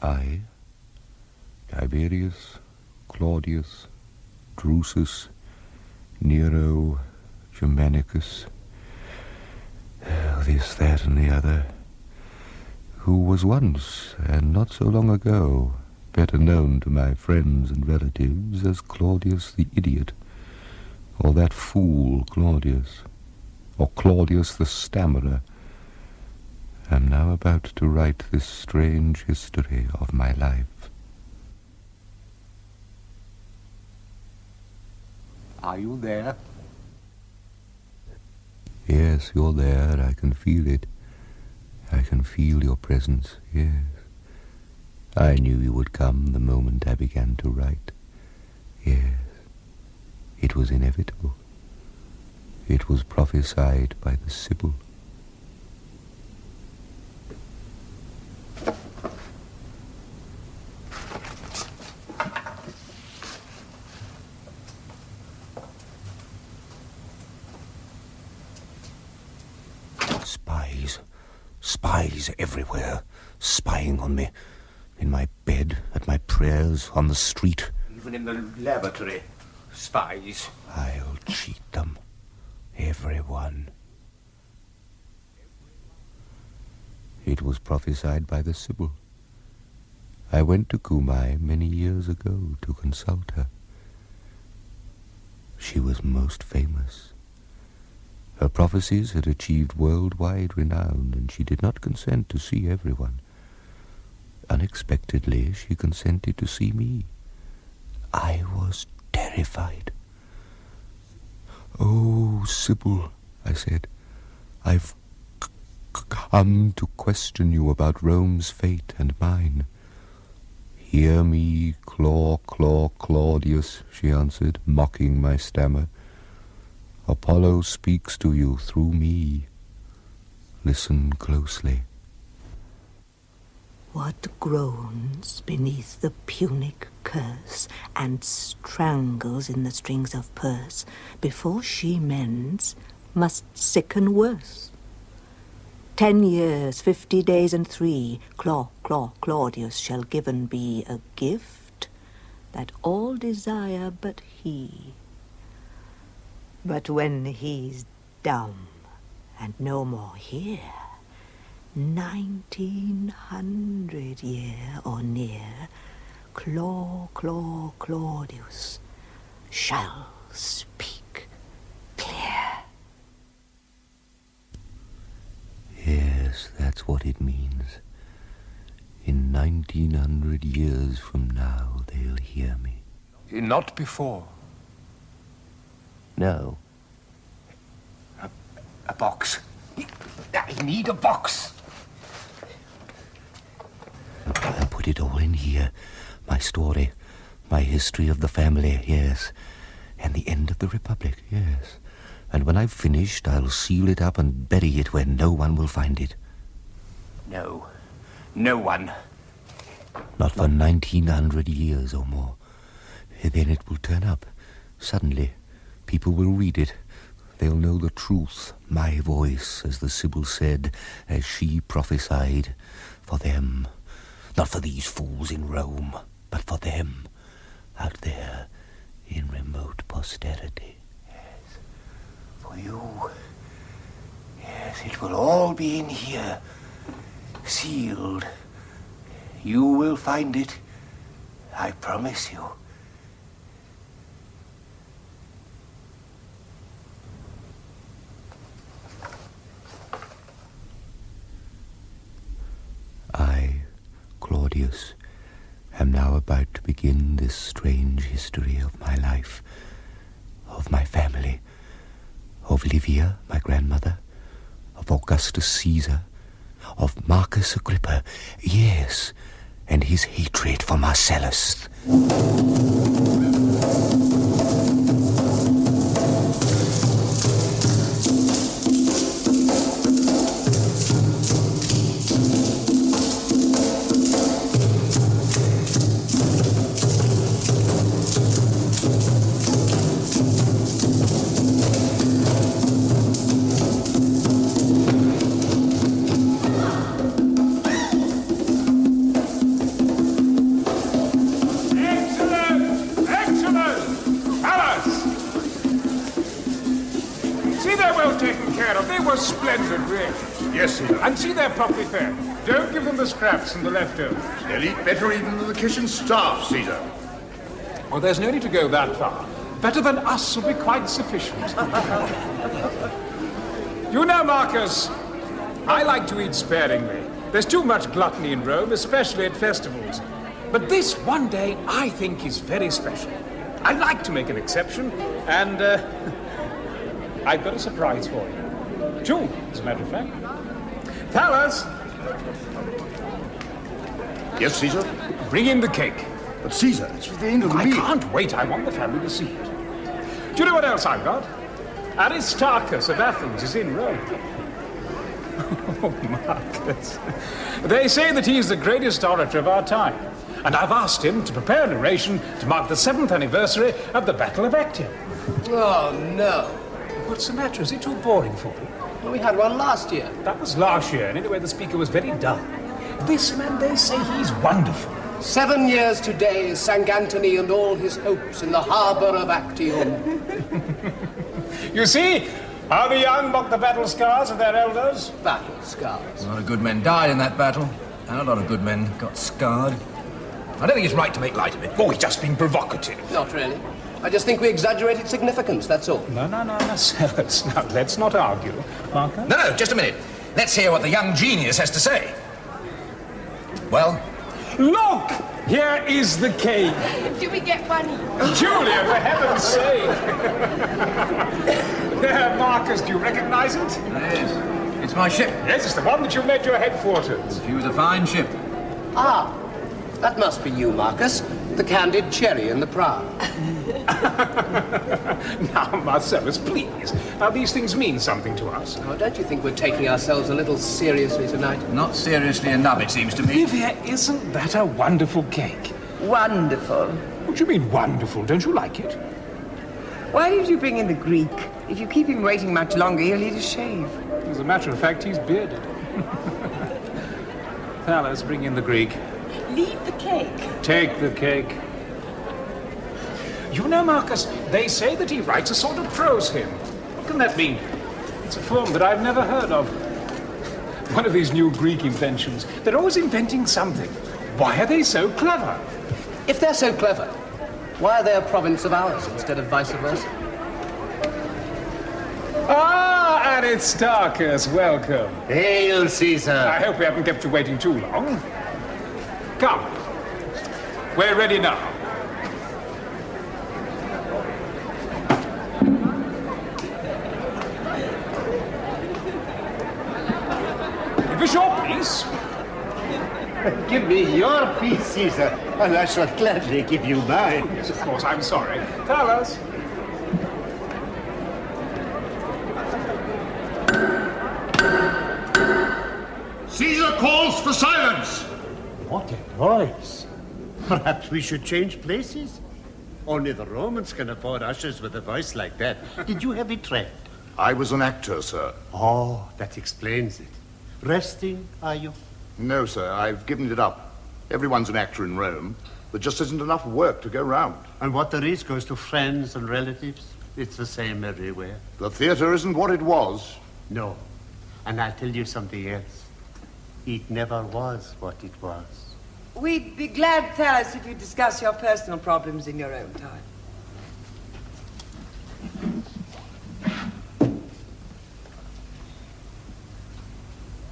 I, Tiberius, Claudius, Drusus, Nero, Germanicus, this, that, and the other, who was once, and not so long ago, better known to my friends and relatives as Claudius the idiot, or that fool Claudius, or Claudius the stammerer, am now about to write this strange history of my life. Are you there? Yes, you're there. I can feel it. I can feel your presence, yes. I knew you would come the moment I began to write. Yes, it was inevitable. It was prophesied by the Sibyl. Spies everywhere, spying on me. In my bed, at my prayers, on the street. Even in the lavatory, spies. I'll cheat them. Everyone. It was prophesied by the Sibyl. I went to Cumae many years ago to consult her. She was most famous. Her prophecies had achieved worldwide renown, and she did not consent to see everyone. Unexpectedly, she consented to see me. I was terrified. "Oh, Sibyl," I said, "I've come to question you about Rome's fate and mine." "Hear me, Claudius," she answered, mocking my stammer. "Apollo speaks to you through me. Listen closely." What groans beneath the Punic curse, and strangles in the strings of purse, before she mends, must sicken worse. 10 years, 50 days, and 3, Claudius shall given be a gift that all desire but he. But when he's dumb and no more here, 1900 year or near, Claudius shall speak clear. Yes, that's what it means. In 1900 years from now, they'll hear me. Not before. No. A box. I need a box. I'll put it all in here. My story, my history of the family, yes. And the end of the Republic, yes. And when I've finished, I'll seal it up and bury it where no one will find it. No. No one. Not for 1900 years or more. Then it will turn up, suddenly. People will read it. They'll know the truth, my voice, as the Sibyl said, as she prophesied, for them. Not for these fools in Rome, but for them, out there in remote posterity. Yes, for you. Yes, it will all be in here, sealed. You will find it, I promise you. I, Claudius, am now about to begin this strange history of my life, of my family, of Livia, my grandmother, of Augustus Caesar, of Marcus Agrippa, yes, and his hatred for Marcellus. splendid, really. Yes, Caesar. And see, they're properly fed. Don't give them the scraps and the leftovers. They'll eat better even than the kitchen staff, Caesar. Well, there's no need to go that far. Better than us will be quite sufficient. You know, Marcus, I like to eat sparingly. There's too much gluttony in Rome, especially at festivals. But this one day, I think, is very special. I'd like to make an exception, and I've got a surprise for you. Two, as a matter of fact. Fellas! Yes, Caesar? Bring in the cake. But Caesar, it's for the end of the I meal. can't wait. I want the family to see it. Do you know what else I've got? Aristarchus of Athens is in Rome. Oh, Marcus. They say that he's the greatest orator of our time. And I've asked him to prepare an oration to mark the 7th anniversary of the Battle of Actium. Oh, no. What's the matter? Is it too boring for you? Well, we had one last year. That was last year, and anyway, the speaker was very dull. This man, they say he's wonderful. 7 years today sank Antony and all his hopes in the harbour of Actium. You see how the young mock the battle scars of their elders? Battle scars. A lot of good men died in that battle, and a lot of good men got scarred. I don't think it's right to make light of it. Oh, he's just been provocative. Not really. I just think we exaggerated significance, that's all. No, Sellers. Now, let's not argue. Marco? No, just a minute. Let's hear what the young genius has to say. Well? Look! Here is the cake. Do we get one each? Julia, for heaven's sake! There, Marcus, do you recognize it? Yes. It's my ship. Yes, it's the one that you made your headquarters. She was a fine ship. Ah, that must be you, Marcus. The candid cherry in the prow. Now, Marcellus, please. Now, these things mean something to us. Oh, don't you think we're taking ourselves a little seriously tonight? Not seriously enough, it seems to me. Livia, isn't that a wonderful cake? Wonderful. What do you mean, wonderful? Don't you like it? Why did you bring in the Greek? If you keep him waiting much longer, he'll need a shave. As a matter of fact, he's bearded. Now, let's bring in the Greek. Leave the cake. Take the cake. You know, Marcus, they say that he writes a sort of prose hymn. What can that mean? It's a form that I've never heard of. One of these new Greek inventions. They're always inventing something. Why are they so clever? If they're so clever, why are they a province of ours instead of vice versa? Ah, Aristarchus, welcome. Hail, Caesar. I hope we haven't kept you waiting too long. Come. We're ready now. Give us your piece. Give me your piece, Caesar, and I shall gladly give you mine. Yes, of course, I'm sorry. Fellas. Caesar calls for silence! What a voice. Perhaps we should change places? Only the Romans can afford ushers with a voice like that. Did you have it trained? I was an actor, sir. Oh, that explains it. Resting, are you? No, sir, I've given it up. Everyone's an actor in Rome. There just isn't enough work to go round. And what there is goes to friends and relatives. It's the same everywhere. The theatre isn't what it was. No. And I'll tell you something else. It never was what it was. We'd be glad, Thallas, if you discuss your personal problems in your own time.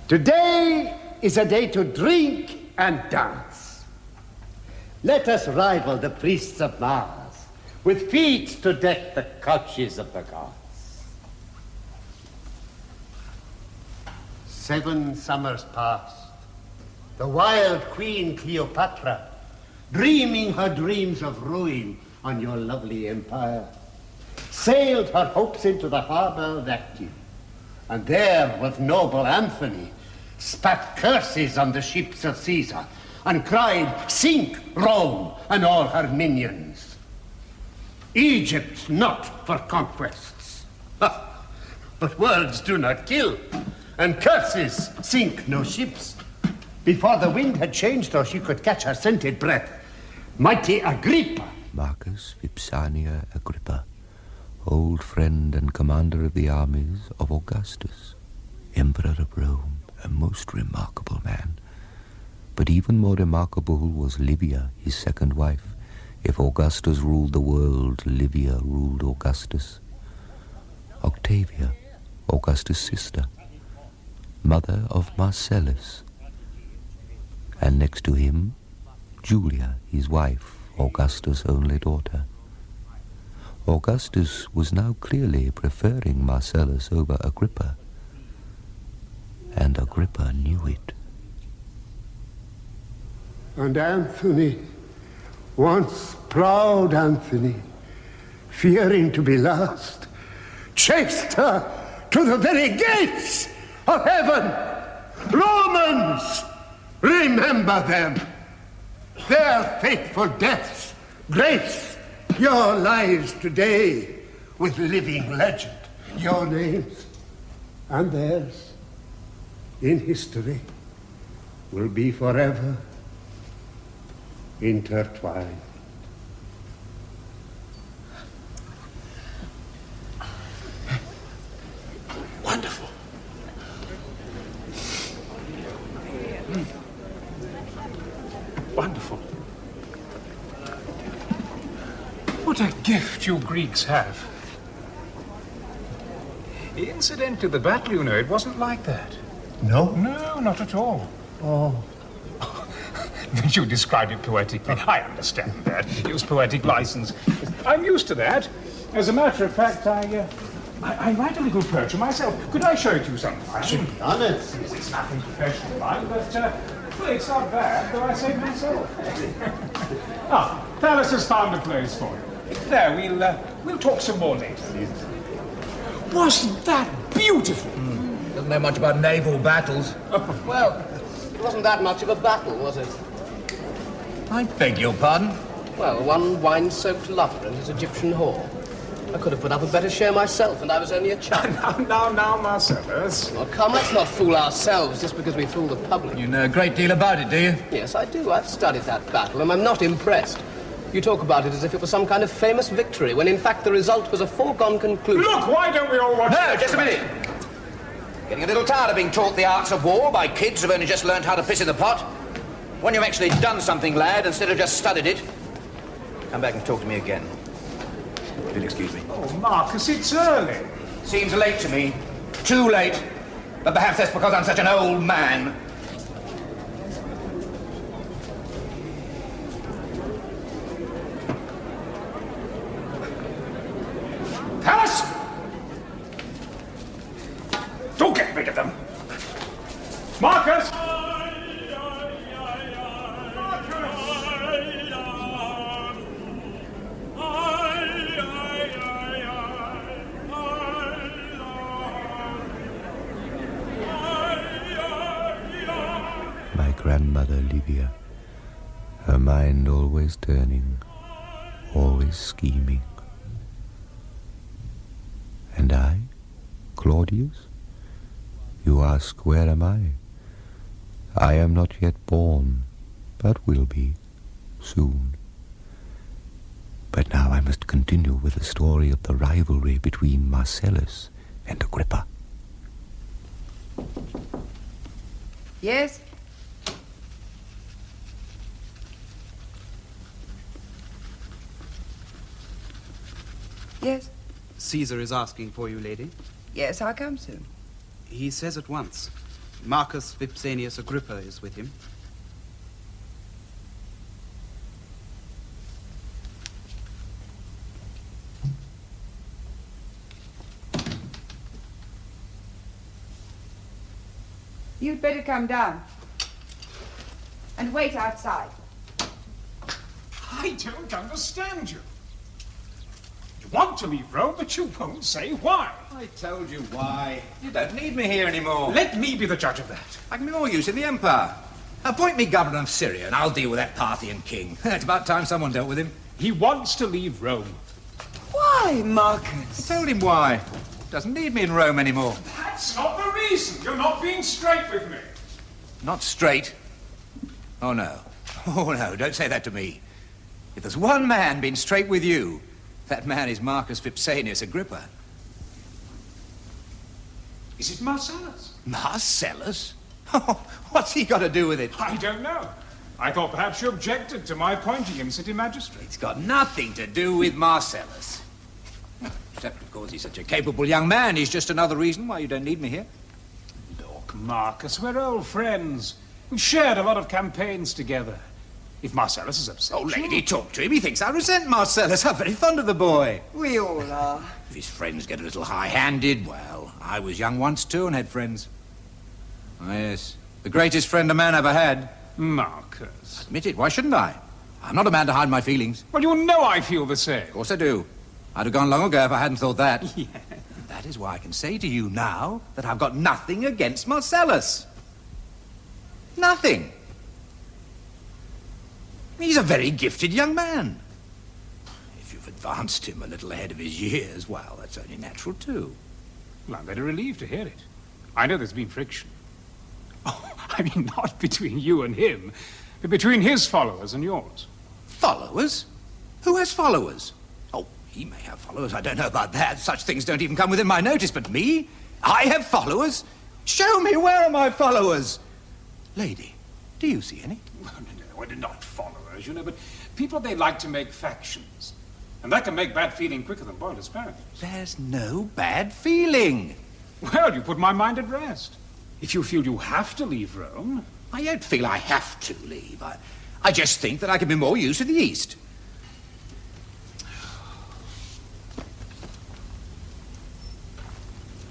Today is a day to drink and dance. Let us rival the priests of Mars with feats to deck the couches of the gods. 7 summers passed. The wild Queen Cleopatra, dreaming her dreams of ruin on your lovely empire, sailed her hopes into the harbor of Actium, and there with noble Anthony spat curses on the ships of Caesar and cried, "Sink Rome and all her minions. Egypt's not for conquests." But words do not kill, and curses sink no ships. Before the wind had changed or she could catch her scented breath, mighty Agrippa, Marcus Vipsania Agrippa, old friend and commander of the armies of Augustus. Emperor of Rome, a most remarkable man. But even more remarkable was Livia, his second wife. If Augustus ruled the world, Livia ruled Augustus. Octavia, Augustus' sister, mother of Marcellus. And next to him, Julia, his wife, Augustus' only daughter. Augustus was now clearly preferring Marcellus over Agrippa, and Agrippa knew it. And Anthony, once proud Anthony, fearing to be last, chased her to the very gates of heaven. Romans, remember them. Their faithful deaths grace your lives today with living legend. Your names and theirs in history will be forever intertwined. Wonderful. Wonderful. What a gift you Greeks have. Incidentally, the battle, you know, it wasn't like that. No? No, not at all. Oh. But you described it poetically. I understand that. It was poetic license. I'm used to that. As a matter of fact, I write a little poetry myself. Could I show it to you sometime? I should be honest. It's nothing professional, mind, but, well, it's not bad, though I say it myself. Thales has found a place for you. There, we'll talk some more later. Wasn't that beautiful? Doesn't know much about naval battles. Well, it wasn't that much of a battle, was it? I beg your pardon? Well, one wine-soaked lover and his Egyptian whore. I could have put up a better share myself, and I was only a child. Now, Marcellus. Well, come, let's not fool ourselves just because we fool the public. You know a great deal about it, do you? Yes, I do. I've studied that battle, and I'm not impressed. You talk about it as if it was some kind of famous victory, when in fact the result was a foregone conclusion. Look, why don't we all watch... No, just a minute. Getting a little tired of being taught the arts of war by kids who've only just learned how to piss in the pot. When you've actually done something, lad, instead of just studied it, come back and talk to me again. If you'll excuse me. Oh, Marcus, it's early. Seems late to me. Too late. But perhaps that's because I'm such an old man. Alice! Do get rid of them. Marcus! My grandmother Livia, her mind always turning, always scheming. And I, Claudius? You ask, where am I? I am not yet born, but will be, soon. But now I must continue with the story of the rivalry between Marcellus and Agrippa. Yes? Yes? Caesar is asking for you, lady. Yes, I'll come soon. He says at once. Marcus Vipsanius Agrippa is with him. You'd better come down. And wait outside. I don't understand you. You want to leave Rome, but you won't say why. I told you why. You don't need me here anymore. Let me be the judge of that. I can be more use in the empire. Appoint me governor of Syria, and I'll deal with that Parthian king. It's about time someone dealt with him. He wants to leave Rome. Why, Marcus? I told him why. Doesn't need me in Rome anymore. That's not the reason. You're not being straight with me. Not straight? Oh, no. Oh, no, don't say that to me. If there's one man being straight with you, that man is Marcus Vipsanius Agrippa. Is it Marcellus? Marcellus? Oh, what's he got to do with it? I don't know. I thought perhaps you objected to my appointing him city magistrate. It's got nothing to do with Marcellus. Except, of course, he's such a capable young man. He's just another reason why you don't need me here. Look, Marcus, we're old friends. We shared a lot of campaigns together. If Marcellus is upset... Oh, lady, talk to him. He thinks I resent Marcellus. I'm very fond of the boy. We all are. If his friends get a little high-handed, well, I was young once, too, and had friends. Oh, yes. The greatest friend a man ever had. Marcus. Admit it. Why shouldn't I? I'm not a man to hide my feelings. Well, you know I feel the same. Of course I do. I'd have gone long ago if I hadn't thought that. Yes. And that is why I can say to you now that I've got nothing against Marcellus. Nothing. He's a very gifted young man. If you've advanced him a little ahead of his years, well, that's only natural, too. Well, I'm very relieved to hear it. I know there's been friction. Oh, I mean, not between you and him, but between his followers and yours. Followers? Who has followers? Oh, he may have followers. I don't know about that. Such things don't even come within my notice. But me? I have followers? Show me, where are my followers? Lady, do you see any? No, they're not followers, you know, but people they like to make factions. And that can make bad feeling quicker than boiled asparagus. There's no bad feeling. Well, you put my mind at rest. If you feel you have to leave Rome... I don't feel I have to leave. I just think that I can be more use to the East.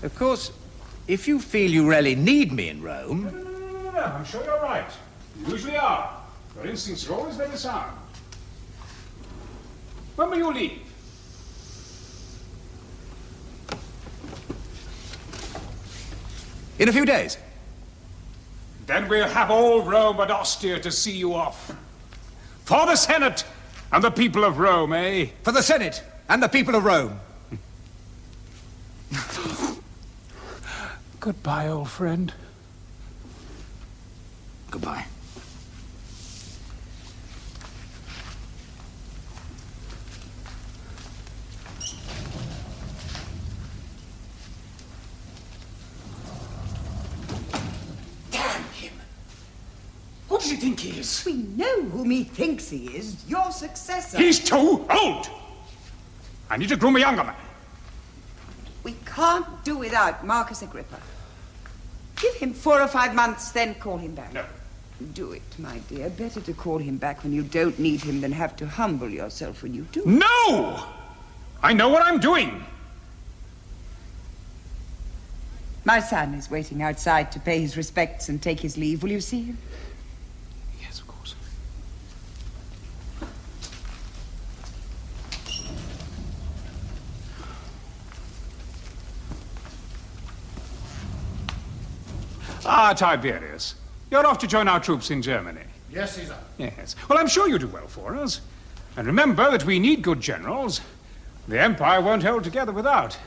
Of course, if you feel you really need me in Rome... No, I'm sure you're right. You usually are. Your instincts are always very sound. When will you leave? In a few days. Then we'll have all Rome and Ostia to see you off. For the Senate and the people of Rome, eh? For the Senate and the people of Rome. Goodbye, old friend. Goodbye. Damn him! What does he think he is? We know whom he thinks he is. Your successor. He's too old! I need to groom a younger man. We can't do without Marcus Agrippa. Give him 4 or 5 months, then call him back. No. Do it, my dear. Better to call him back when you don't need him than have to humble yourself when you do. No! I know what I'm doing. My son is waiting outside to pay his respects and take his leave. Will you see him? Yes, of course. Ah, Tiberius. You're off to join our troops in Germany. Yes, Caesar. Yes. Well, I'm sure you do well for us. And remember that we need good generals. The Empire won't hold together without.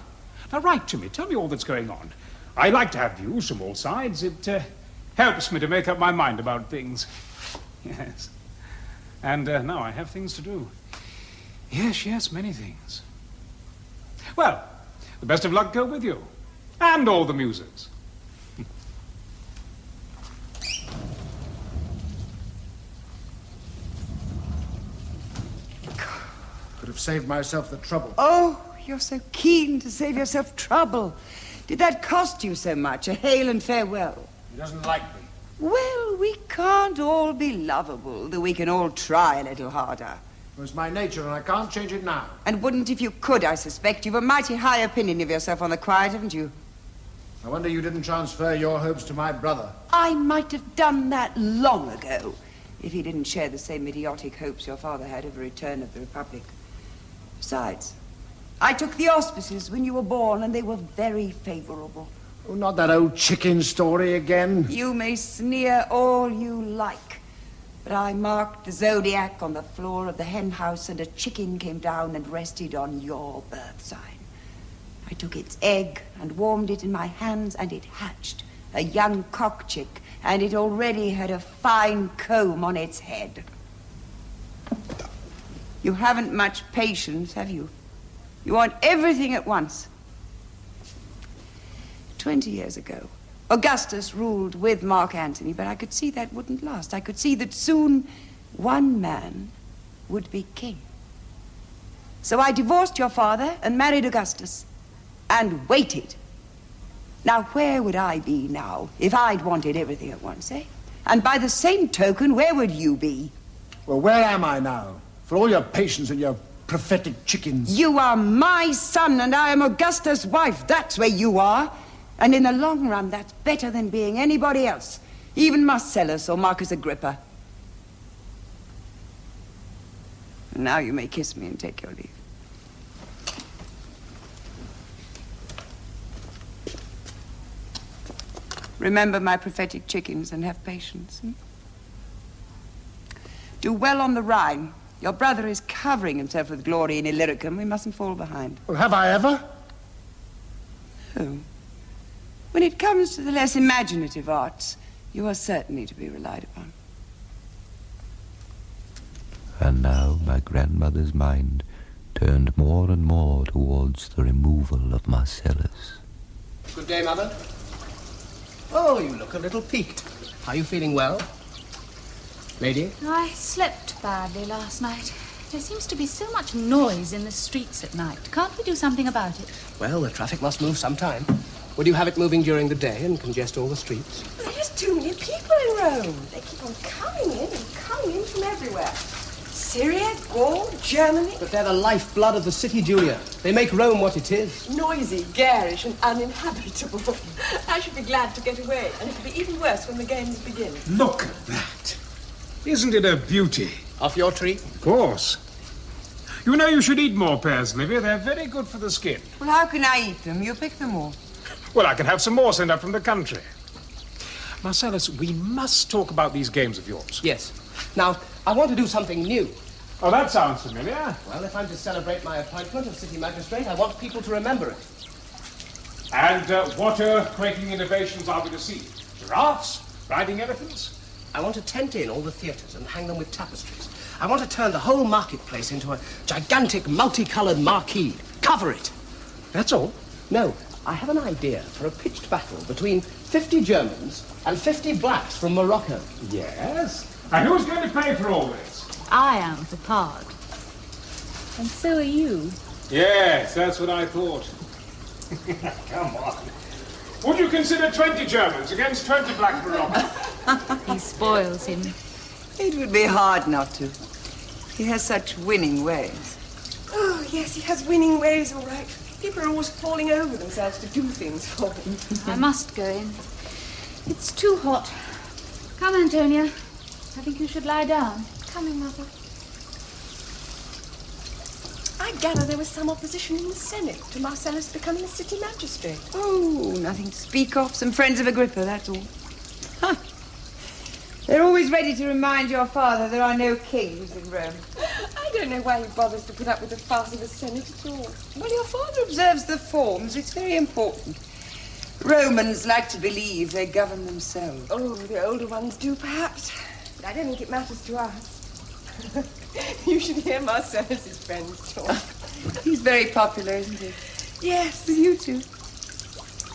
Now, write to me. Tell me all that's going on. I like to have views from all sides. It helps me to make up my mind about things. Yes. And now I have things to do. Yes, many things. Well, the best of luck go with you. And all the muses. Could have saved myself the trouble. Oh, you're so keen to save yourself trouble. Did that cost you so much? A hail and farewell? He doesn't like me. Well, we can't all be lovable, though we can all try a little harder. It was my nature, and I can't change it now. And wouldn't if you could, I suspect. You've a mighty high opinion of yourself on the quiet, haven't you? I wonder you didn't transfer your hopes to my brother. I might have done that long ago, if he didn't share the same idiotic hopes your father had of a return of the Republic. Besides, I took the auspices when you were born, and they were very favorable. Oh, not that old chicken story again. You may sneer all you like, but I marked the zodiac on the floor of the hen house, and a chicken came down and rested on your birth sign. I took its egg and warmed it in my hands, and it hatched, a young cock chick, and it already had a fine comb on its head. You haven't much patience, have you? You want everything at once. 20 years ago. Augustus ruled with Mark Antony, but I could see that wouldn't last. I could see that soon one man would be king. So I divorced your father and married Augustus and waited. Now, where would I be now if I'd wanted everything at once, eh? And by the same token, where would you be? Well, where am I now? For all your patience and your prophetic chickens. You are my son and I am Augustus' wife. That's where you are. And in the long run, that's better than being anybody else. Even Marcellus or Marcus Agrippa. Now you may kiss me and take your leave. Remember my prophetic chickens and have patience. Do well on the Rhine. Your brother is covering himself with glory in Illyricum. We mustn't fall behind. Well, have I ever? Oh. When it comes to the less imaginative arts, you are certainly to be relied upon. And now my grandmother's mind turned more and more towards the removal of Marcellus. Good day, Mother. Oh, you look a little peaked. Are you feeling well? Lady? I slept badly last night. There seems to be so much noise in the streets at night. Can't we do something about it? Well, the traffic must move sometime. Would you have it moving during the day and congest all the streets? There's too many people in Rome. They keep on coming in from everywhere. Syria, Gaul, Germany. But they're the lifeblood of the city, Julia. They make Rome what it is. Noisy, garish, and uninhabitable. I should be glad to get away, and it'll be even worse when the games begin. Look at that. Isn't it a beauty? Off your tree? Of course. You know you should eat more pears, Livia. They're very good for the skin. Well, how can I eat them? You pick them all. Well, I can have some more sent up from the country. Marcellus, we must talk about these games of yours. Yes. Now, I want to do something new. Oh, that sounds familiar. Well, if I'm to celebrate my appointment of city magistrate, I want people to remember it. And what earth-quaking innovations are we to see? Giraffes? Riding elephants? I want to tent in all the theatres and hang them with tapestries. I want to turn the whole marketplace into a gigantic, multicolored marquee. Cover it. That's all? No. I have an idea for a pitched battle between 50 Germans and 50 blacks from Morocco. Yes? And who's going to pay for all this? I am for part. And so are you. Yes, that's what I thought. Come on. Would you consider 20 Germans against 20 black Moroccans? He spoils him. It would be hard not to. He has such winning ways. Oh, yes, he has winning ways, all right. People are always falling over themselves to do things for him. I must go in. It's too hot. Come, Antonia. I think you should lie down. Coming, Mother. I gather there was some opposition in the Senate to Marcellus becoming a city magistrate. Oh, nothing to speak of. Some friends of Agrippa, that's all. Huh. They're always ready to remind your father there are no kings in Rome. I don't know why he bothers to put up with the farce of the Senate at all. Well, your father observes the forms. It's very important. Romans like to believe they govern themselves. Oh, the older ones do, perhaps. But I don't think it matters to us. You should hear Marcellus's friends talk. He's very popular, isn't he? Yes. With you two.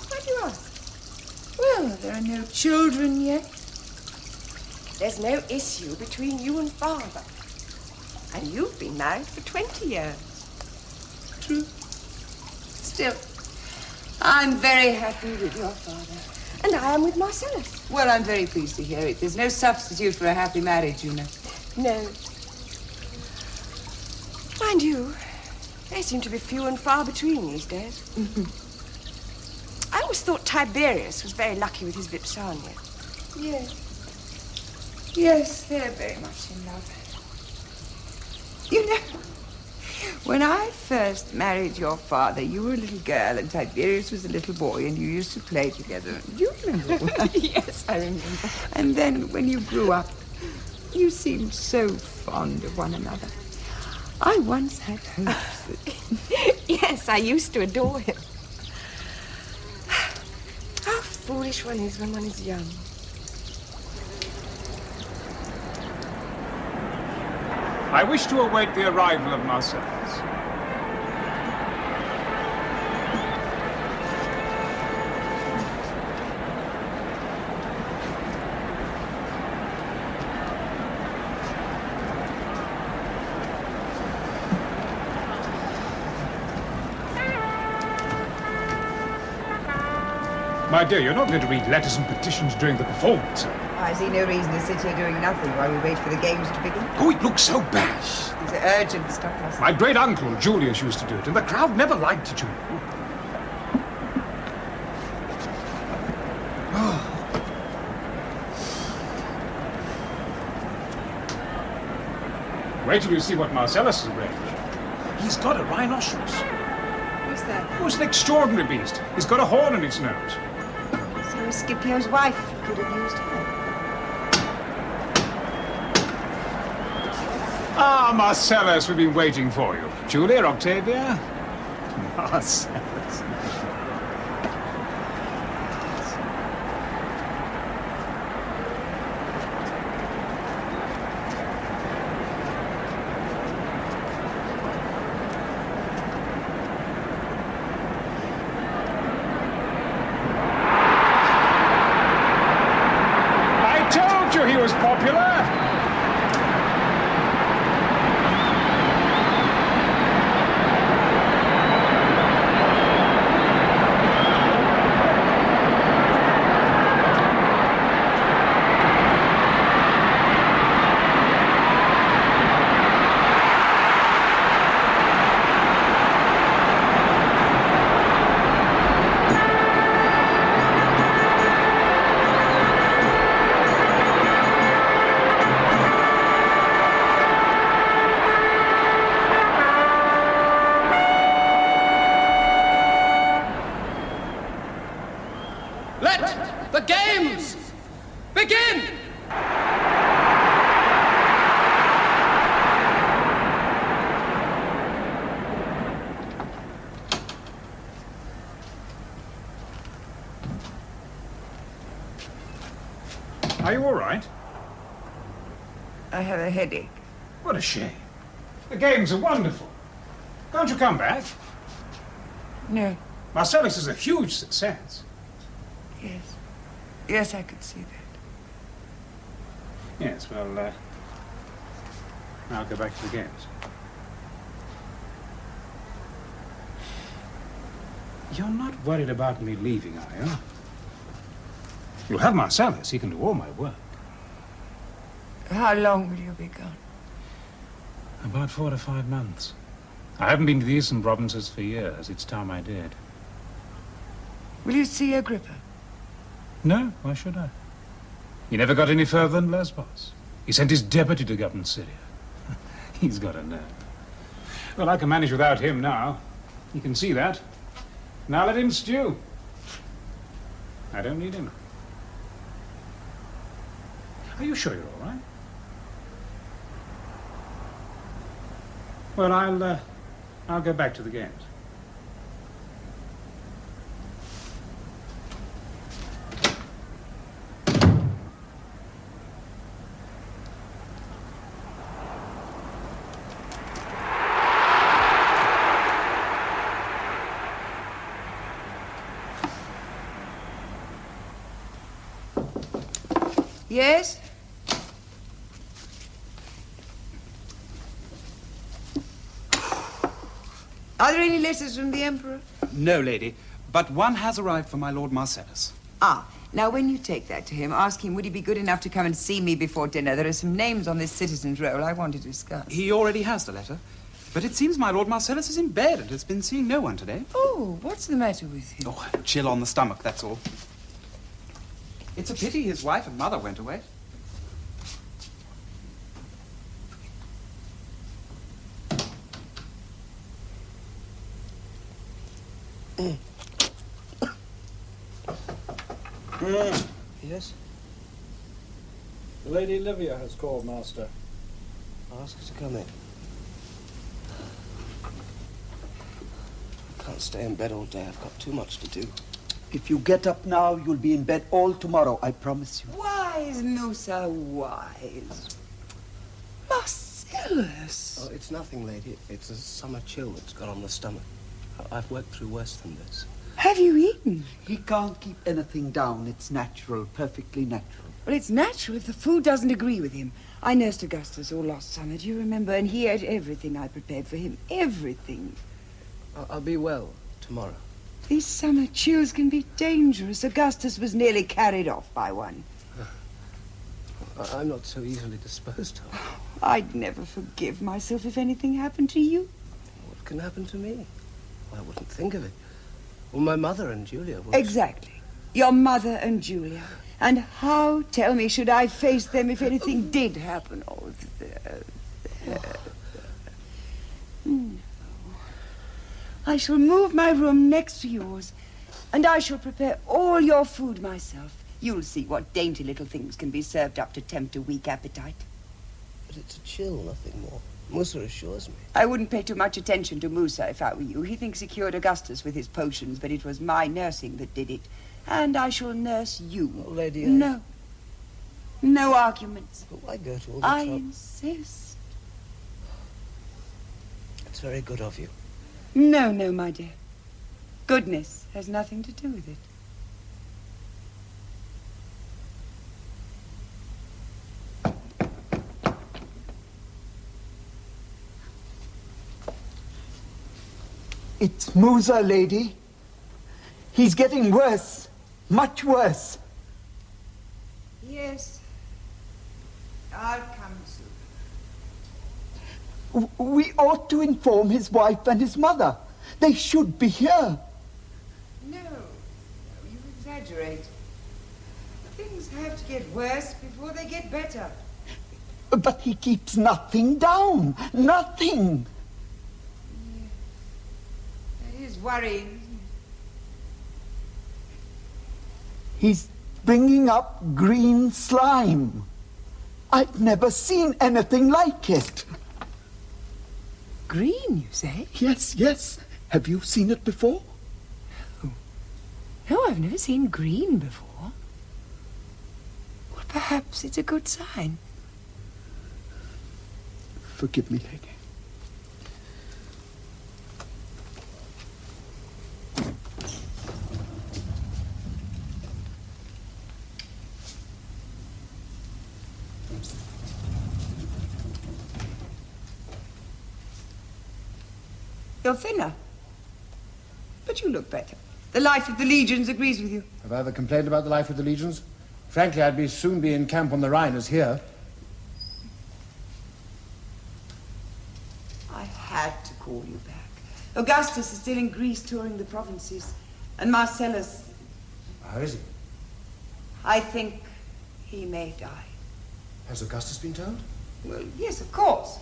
Why do you ask? Well, there are no children yet. There's no issue between you and Father. And you've been married for 20 years. True. Still, I'm very happy with your father. And I am with Marcellus. Well, I'm very pleased to hear it. There's no substitute for a happy marriage, you know. No. Mind you, they seem to be few and far between these days. I always thought Tiberius was very lucky with his Vipsania. Yes. Yes, they're very much in love. You know, when I first married your father, you were a little girl and Tiberius was a little boy and you used to play together. Do you remember? Yes, I remember. And then when you grew up, you seemed so fond of one another. I once had hopes that... Yes, I used to adore him. How foolish one is when one is young. I wish to await the arrival of Marcellus. My dear, you're not going to read letters and petitions during the performance. I see no reason to sit here doing nothing while we wait for the games to begin. Oh, it looks so bad. These are urgent, stop fussing. My great-uncle, Julius, used to do it, and the crowd never liked it. Wait till you see what Marcellus has arranged. He's got a rhinoceros. What's that? Oh, it's an extraordinary beast. He's got a horn in its nose. So Scipio's wife could have used her. Ah, Marcellus, we've been waiting for you. Julia, Octavia? Marcellus. He was popular. Are you all right? I have a headache. What a shame. The games are wonderful. Can't you come back? No. Marcellus is a huge success. Yes. Yes, I could see that. Yes, well, I'll go back to the games. You're not worried about me leaving, are you? You'll have Marcellus. He can do all my work. How long will you be gone? About 4 to 5 months. I haven't been to the eastern provinces for years. It's time I did. Will you see Agrippa? No, why should I? He never got any further than Lesbos. He sent his deputy to govern Syria. He's got a nerve. Well, I can manage without him now. You can see that. Now let him stew. I don't need him. Are you sure you're all right? Well, I'll go back to the games. Yes? Are there any letters from the Emperor? No, lady, but one has arrived for my Lord Marcellus. Ah, now when you take that to him, ask him would he be good enough to come and see me before dinner. There are some names on this citizen's roll I want to discuss. He already has the letter, but it seems my Lord Marcellus is in bed and has been seeing no one today. Oh, what's the matter with him? Oh, chill on the stomach, that's all. It's a pity his wife and mother went away. Yes? The Lady Livia has called, Master. Ask her to come in. I can't stay in bed all day. I've got too much to do. If you get up now, you'll be in bed all tomorrow, I promise you. Wise, Musa, wise. Marcellus! Oh, it's nothing, lady. It's a summer chill that's got on the stomach. I've worked through worse than this. Have you eaten? He can't keep anything down. It's natural, perfectly natural. Well, it's natural if the food doesn't agree with him. I nursed Augustus all last summer, do you remember? And he ate everything I prepared for him. Everything. I'll be well tomorrow. These summer chills can be dangerous. Augustus was nearly carried off by one. I'm not so easily disposed of. I'd never forgive myself if anything happened to you. What can happen to me? I wouldn't think of it. Well, my mother and Julia would. Exactly. Your mother and Julia. And how, tell me, should I face them if anything did happen? Oh, no. I shall move my room next to yours, and I shall prepare all your food myself. You'll see what dainty little things can be served up to tempt a weak appetite. But it's a chill, nothing more. Musa assures me. I wouldn't pay too much attention to Musa if I were you. He thinks he cured Augustus with his potions, but it was my nursing that did it. And I shall nurse you. Oh, Lady, No. No arguments. But why go to all the I trouble? insist. It's very good of you. No, no, my dear. Goodness has nothing to do with it. It's Musa, lady. He's getting worse. Much worse. Yes. I'll come soon. We ought to inform his wife and his mother. They should be here. No, you exaggerate. Things have to get worse before they get better. But he keeps nothing down. Nothing. That is worrying. He's bringing up green slime. I've never seen anything like it. Green, you say? Yes, yes. Have you seen it before? No, I've never seen green before. Well, perhaps it's a good sign. Forgive me, lady. You're thinner. But you look better. The life of the legions agrees with you. Have I ever complained about the life of the legions? Frankly, I'd soon be in camp on the Rhine as here. I had to call you back. Augustus is still in Greece touring the provinces. And Marcellus... How is he? I think he may die. Has Augustus been told? Well, yes, of course.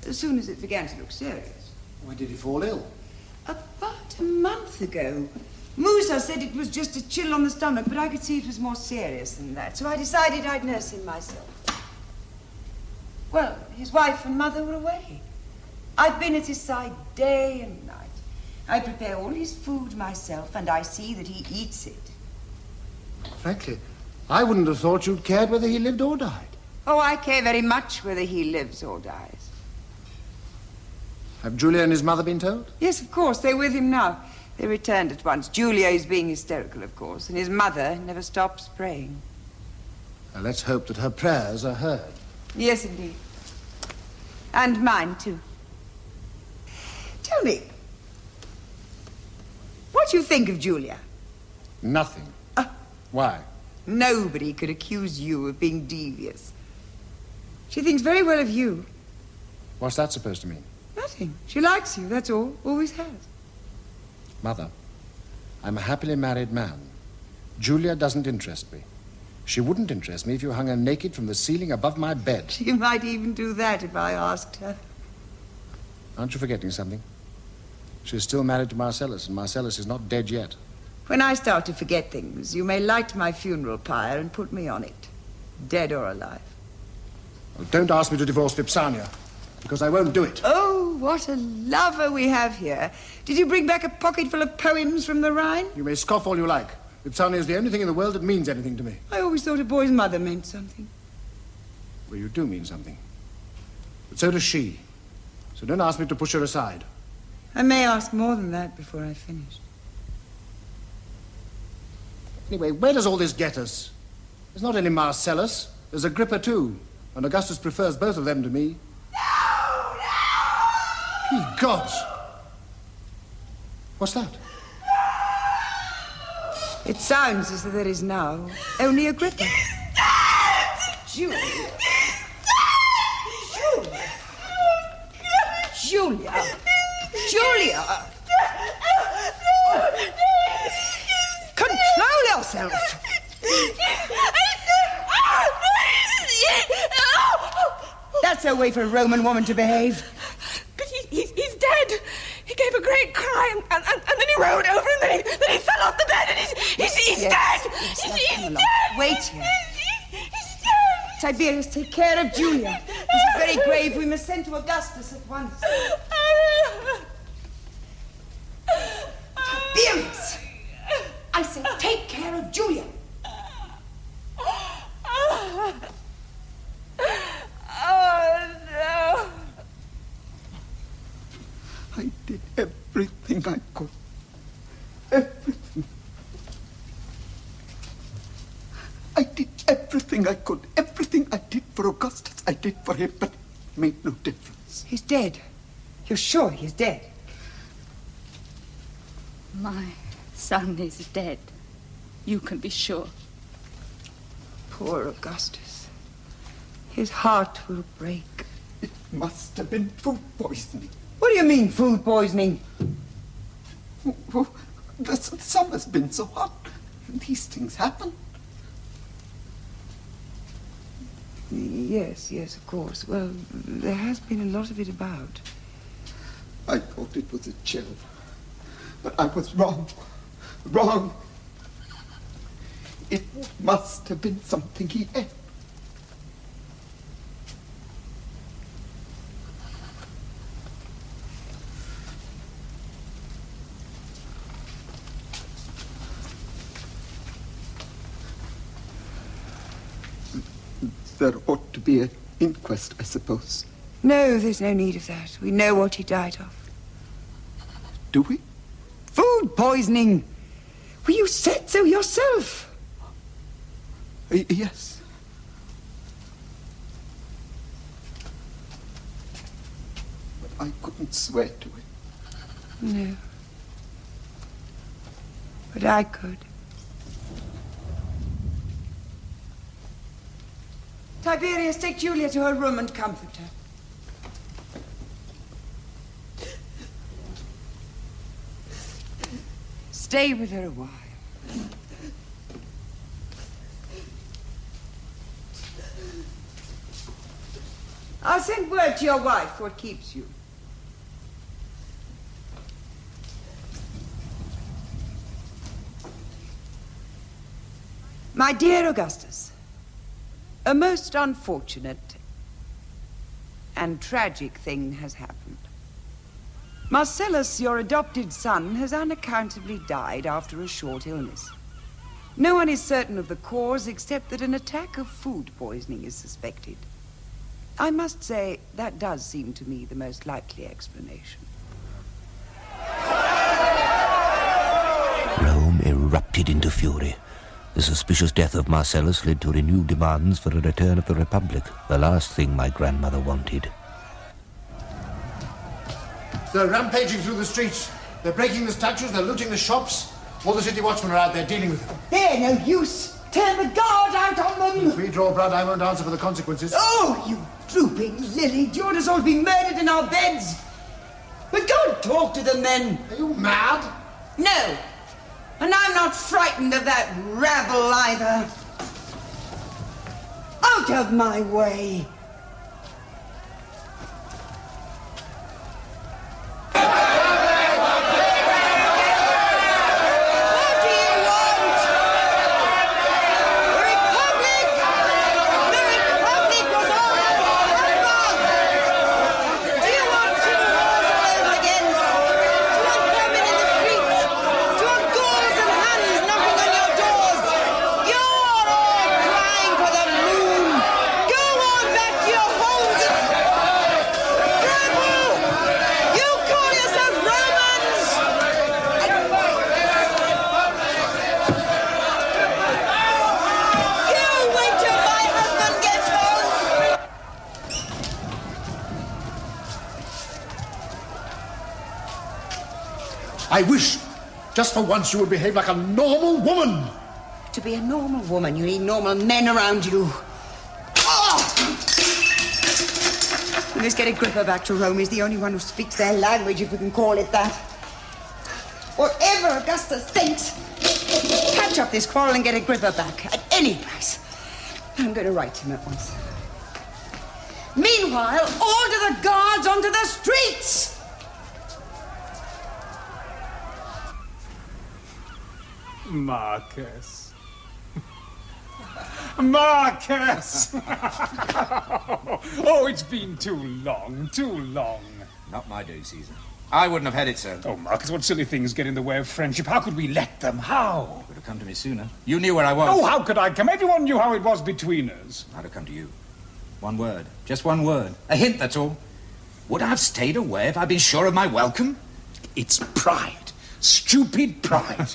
As soon as it began to look serious. When did he fall ill? About a month ago. Musa said it was just a chill on the stomach, but I could see it was more serious than that, so I decided I'd nurse him myself. Well, his wife and mother were away. I've been at his side day and night. I prepare all his food myself, and I see that he eats it. Frankly, I wouldn't have thought you'd cared whether he lived or died. Oh, I care very much whether he lives or dies. Have Julia and his mother been told? Yes, of course. They're with him now. They returned at once. Julia is being hysterical, of course, and his mother never stops praying. Now, let's hope that her prayers are heard. Yes, indeed. And mine, too. Tell me, what do you think of Julia? Nothing. Why? Nobody could accuse you of being devious. She thinks very well of you. What's that supposed to mean? Nothing. She likes you, that's all. Always has. Mother, I'm a happily married man. Julia doesn't interest me. She wouldn't interest me if you hung her naked from the ceiling above my bed. She might even do that if I asked her. Aren't you forgetting something? She's still married to Marcellus, and Marcellus is not dead yet. When I start to forget things, you may light my funeral pyre and put me on it, dead or alive. Well, don't ask me to divorce Vipsania, because I won't do it. Oh, what a lover we have here. Did you bring back a pocket full of poems from the Rhine? You may scoff all you like. Vipsania is the only thing in the world that means anything to me. I always thought a boy's mother meant something. Well, you do mean something. But so does she. So don't ask me to push her aside. I may ask more than that before I finish. Anyway, where does all this get us? There's not only Marcellus, there's Agrippa too. And Augustus prefers both of them to me. No! Ye gods! What's that? It sounds as though there is now only Agrippa. Julia. Julia. Julia. Control yourself. That's a way for a Roman woman to behave. But he's dead. He gave a great cry and then he rolled over and then he fell off the bed and he's dead. He's dead. Wait here. Tiberius, take care of Julia. This is very grave. We must send to Augustus at once. Tiberius! I say, take care of Julia. Oh, no. I did everything I could. Everything. I did everything I could. Everything I did for Augustus, I did for him, but it made no difference. He's dead. You're sure he's dead? My son is dead. You can be sure. Poor Augustus. His heart will break. It must have been food poisoning. What do you mean, food poisoning? Oh, the summer's been so hot. These things happen. Yes, of course. Well, there has been a lot of it about. I thought it was a chill. But I was wrong. Wrong. It must have been something he ate. There ought to be an inquest, I suppose. No, there's no need of that. We know what he died of. Do we? Food poisoning! Well, you said so yourself. Yes. But I couldn't swear to it. No. But I could. Tiberius, take Julia to her room and comfort her. Stay with her a while. I'll send word to your wife what keeps you. My dear Augustus, a most unfortunate and tragic thing has happened. Marcellus, your adopted son, has unaccountably died after a short illness. No one is certain of the cause except that an attack of food poisoning is suspected. I must say, that does seem to me the most likely explanation. Rome erupted into fury. The suspicious death of Marcellus led to renewed demands for a return of the Republic, the last thing my grandmother wanted. They're rampaging through the streets. They're breaking the statues, they're looting the shops. All the city watchmen are out there dealing with them. They're no use. Turn the guard out on them. If we draw blood, I won't answer for the consequences. Oh, you drooping lily. Do you want us all to be murdered in our beds? But go and talk to the men. Are you mad? No. And I'm not frightened of that rabble either. Out of my way. I wish Just for once, you would behave like a normal woman. To be a normal woman, you need normal men around you. Oh! Let's get Agrippa back to Rome. He's the only one who speaks their language, if we can call it that. Whatever Augustus thinks, patch up this quarrel and get Agrippa back at any price. I'm going to write him at once. Meanwhile, order the guards onto the streets! Marcus. Marcus! Oh, it's been too long, too long. Not my day, Caesar. I wouldn't have had it, sir. Oh, Marcus, what silly things get in the way of friendship? How could we let them? How? You could have come to me sooner. You knew where I was. Oh, how could I come? Everyone knew how it was between us. I'd have come to you. One word. Just one word. A hint, that's all. Would I have stayed away if I'd been sure of my welcome? It's pride. Stupid pride.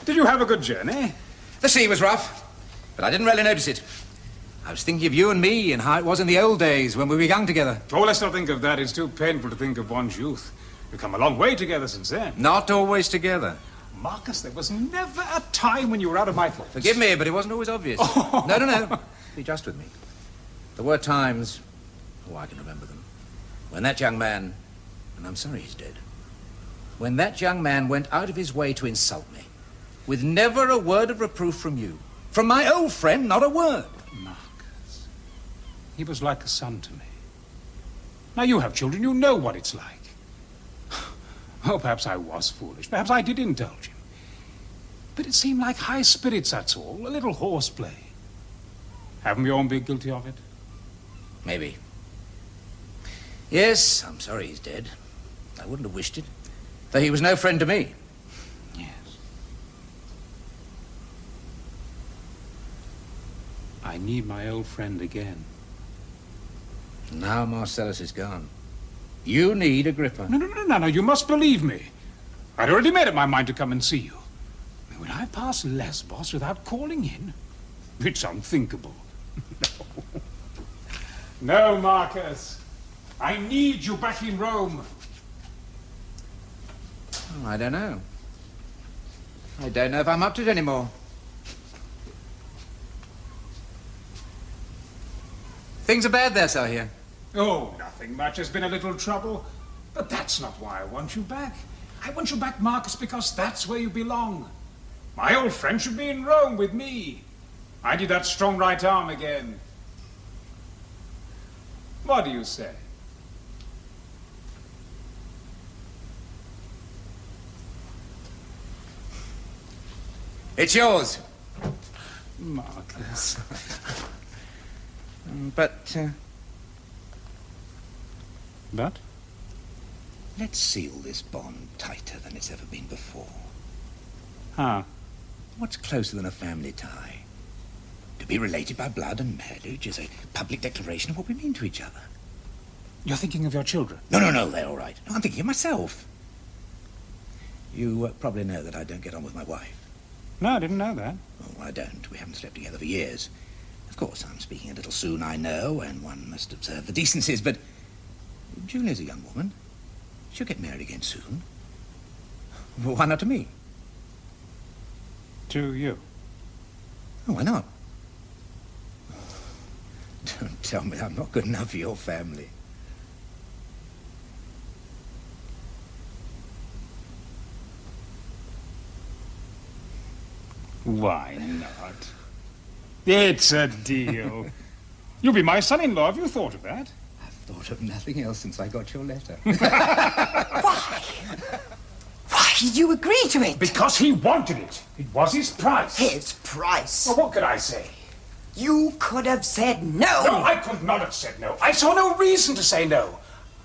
Did you have a good journey? The sea was rough, but I didn't really notice it. I was thinking of you and me and how it was in the old days when we were young together. Oh, let's not think of that. It's too painful to think of one's youth. We've come a long way together since then. Not always together. Marcus, there was never a time when you were out of my thoughts. Forgive me, but it wasn't always obvious. Oh. No. Be just with me. There were times, I can remember them, when that young man, and I'm sorry he's dead, when that young man went out of his way to insult me, with never a word of reproof from you. From my old friend, not a word. Marcus, he was like a son to me. Now you have children, you know what it's like. Oh, perhaps I was foolish. Perhaps I did indulge him. But it seemed like high spirits, that's all. A little horseplay. Haven't we all been guilty of it? Maybe. Yes, I'm sorry he's dead. I wouldn't have wished it, though he was no friend to me. Yes. I need my old friend again. Now Marcellus is gone. You need Agrippa. No, you must believe me. I'd already made up my mind to come and see you. Would I pass Lesbos without calling in? It's unthinkable. No, Marcus. I need you back in Rome. Oh, I don't know. I don't know if I'm up to it anymore. Things are bad there, sir, here. Oh, nothing much. There's been a little trouble. But that's not why I want you back. I want you back, Marcus, because that's where you belong. My old friend should be in Rome with me. I need that strong right arm again. What do you say? It's yours. Marcus. But? Let's seal this bond tighter than it's ever been before. How? What's closer than a family tie? To be related by blood and marriage is a public declaration of what we mean to each other. You're thinking of your children? No, they're all right. No, I'm thinking of myself. You probably know that I don't get on with my wife. No, I didn't know that. Oh, I don't. We haven't slept together for years. Of course, I'm speaking a little soon, I know, and one must observe the decencies, but Julia's a young woman. She'll get married again soon. Well, why not to me? To you? Oh, why not? Don't tell me I'm not good enough for your family. Why not? It's a deal. You'll be my son-in-law. Have you thought of that? I've thought of nothing else since I got your letter. Why? Why did you agree to it? Because he wanted it. It was his price. His price? Well, what could I say? You could have said no. No, I could not have said no. I saw no reason to say no.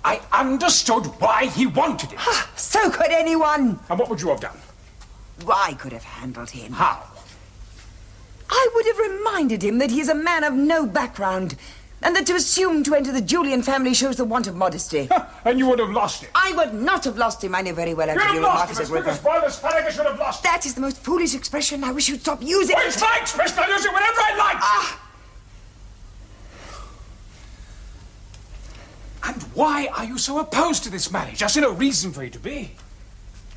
I understood why he wanted it. So could anyone. And what would you have done? I could have handled him. How? I would have reminded him that he is a man of no background, and that to assume to enter the Julian family shows the want of modesty. And you would have lost him. I would not have lost him. I know very well how to deal with Marcus Agrippa. Asparagus should have lost. That is the most foolish expression. I wish you'd stop using it. It's my expression. I'll use it whenever I like. I'm And why are you so opposed to this marriage? I see no reason for you to be.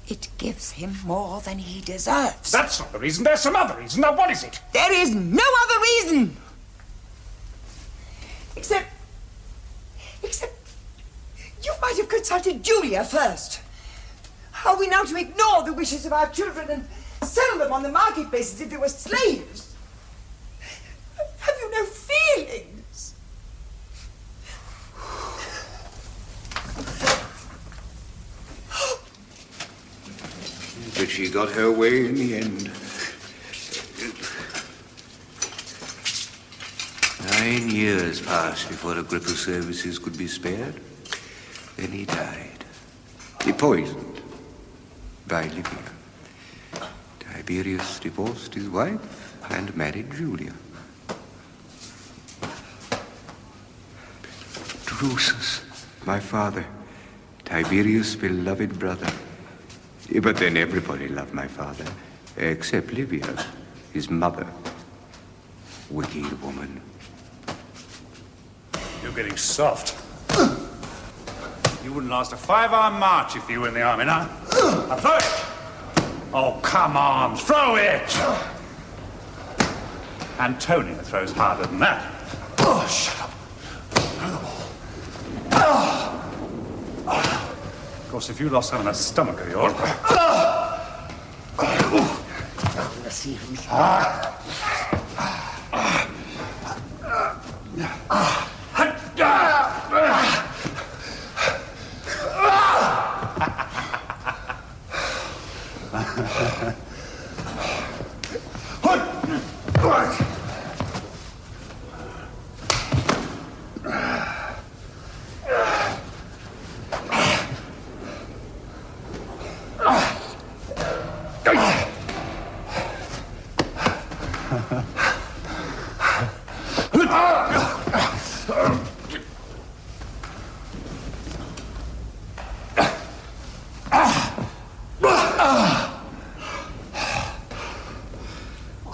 It gives him more than he deserves. That's not the reason. There's some other reason. Now, what is it? There is no other reason. Except you might have consulted Julia first. Are we now to ignore the wishes of our children and sell them on the marketplace as if they were slaves? Have you no feelings? But she got her way in the end. 9 years passed before Agrippa's services could be spared. Then he died. He poisoned by Livia. Tiberius divorced his wife and married Julia. Drusus, my father, Tiberius' beloved brother. But then everybody loved my father, except Livia, his mother. Wicked woman. You're getting soft. You wouldn't last a 5-hour march if you were in the army, now. Now throw it! Oh, come on, throw it! Antonio throws harder than that. Oh, shut up. Throw the ball. Of course, if you lost some in that stomach of yours... Let's see who's...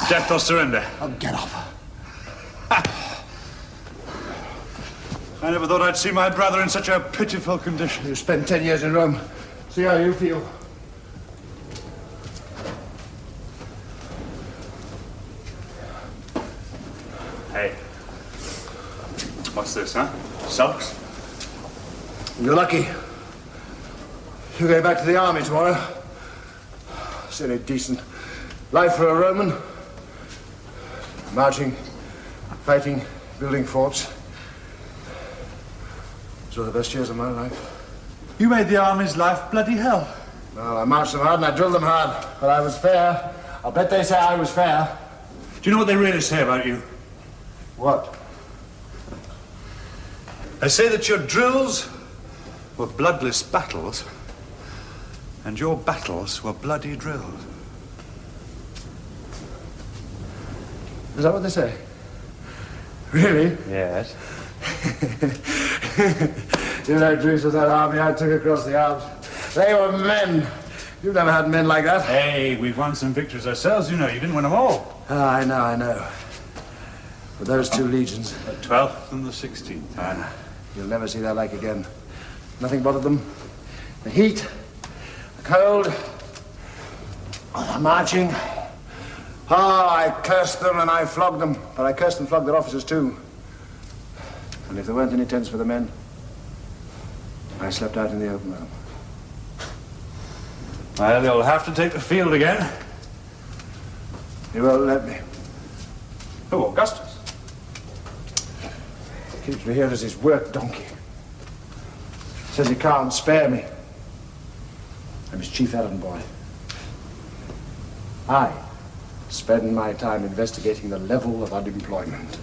Death or surrender? Oh, get off. I never thought I'd see my brother in such a pitiful condition. You spent 10 years in Rome. See how you feel. Hey. What's this, huh? Sulks? You're lucky. You go back to the army tomorrow. Silly, decent life for a Roman. Marching, fighting, building forts. Those were the best years of my life. You made the army's life bloody hell. Well, I marched them hard and I drilled them hard. But I was fair. I'll bet they say I was fair. Do you know what they really say about you? What? They say that your drills were bloodless battles, and your battles were bloody drills. Is that what they say? Really? Yes. You know, Drusus, that army I took across the Alps. They were men. You've never had men like that. Hey, we've won some victories ourselves, you know. You didn't win them all. I know. But those 2 legions... The 12th and the 16th. You'll never see that like again. Nothing bothered them. The heat, the cold, the marching. Oh, I cursed them and I flogged them. But I cursed and flogged their officers too. And if there weren't any tents for the men, I slept out in the open. Well, you'll have to take the field again. He won't let me. Who, Augustus? He keeps me here as his work donkey. Says he can't spare me. I'm his chief errand boy. I spend my time investigating the level of unemployment.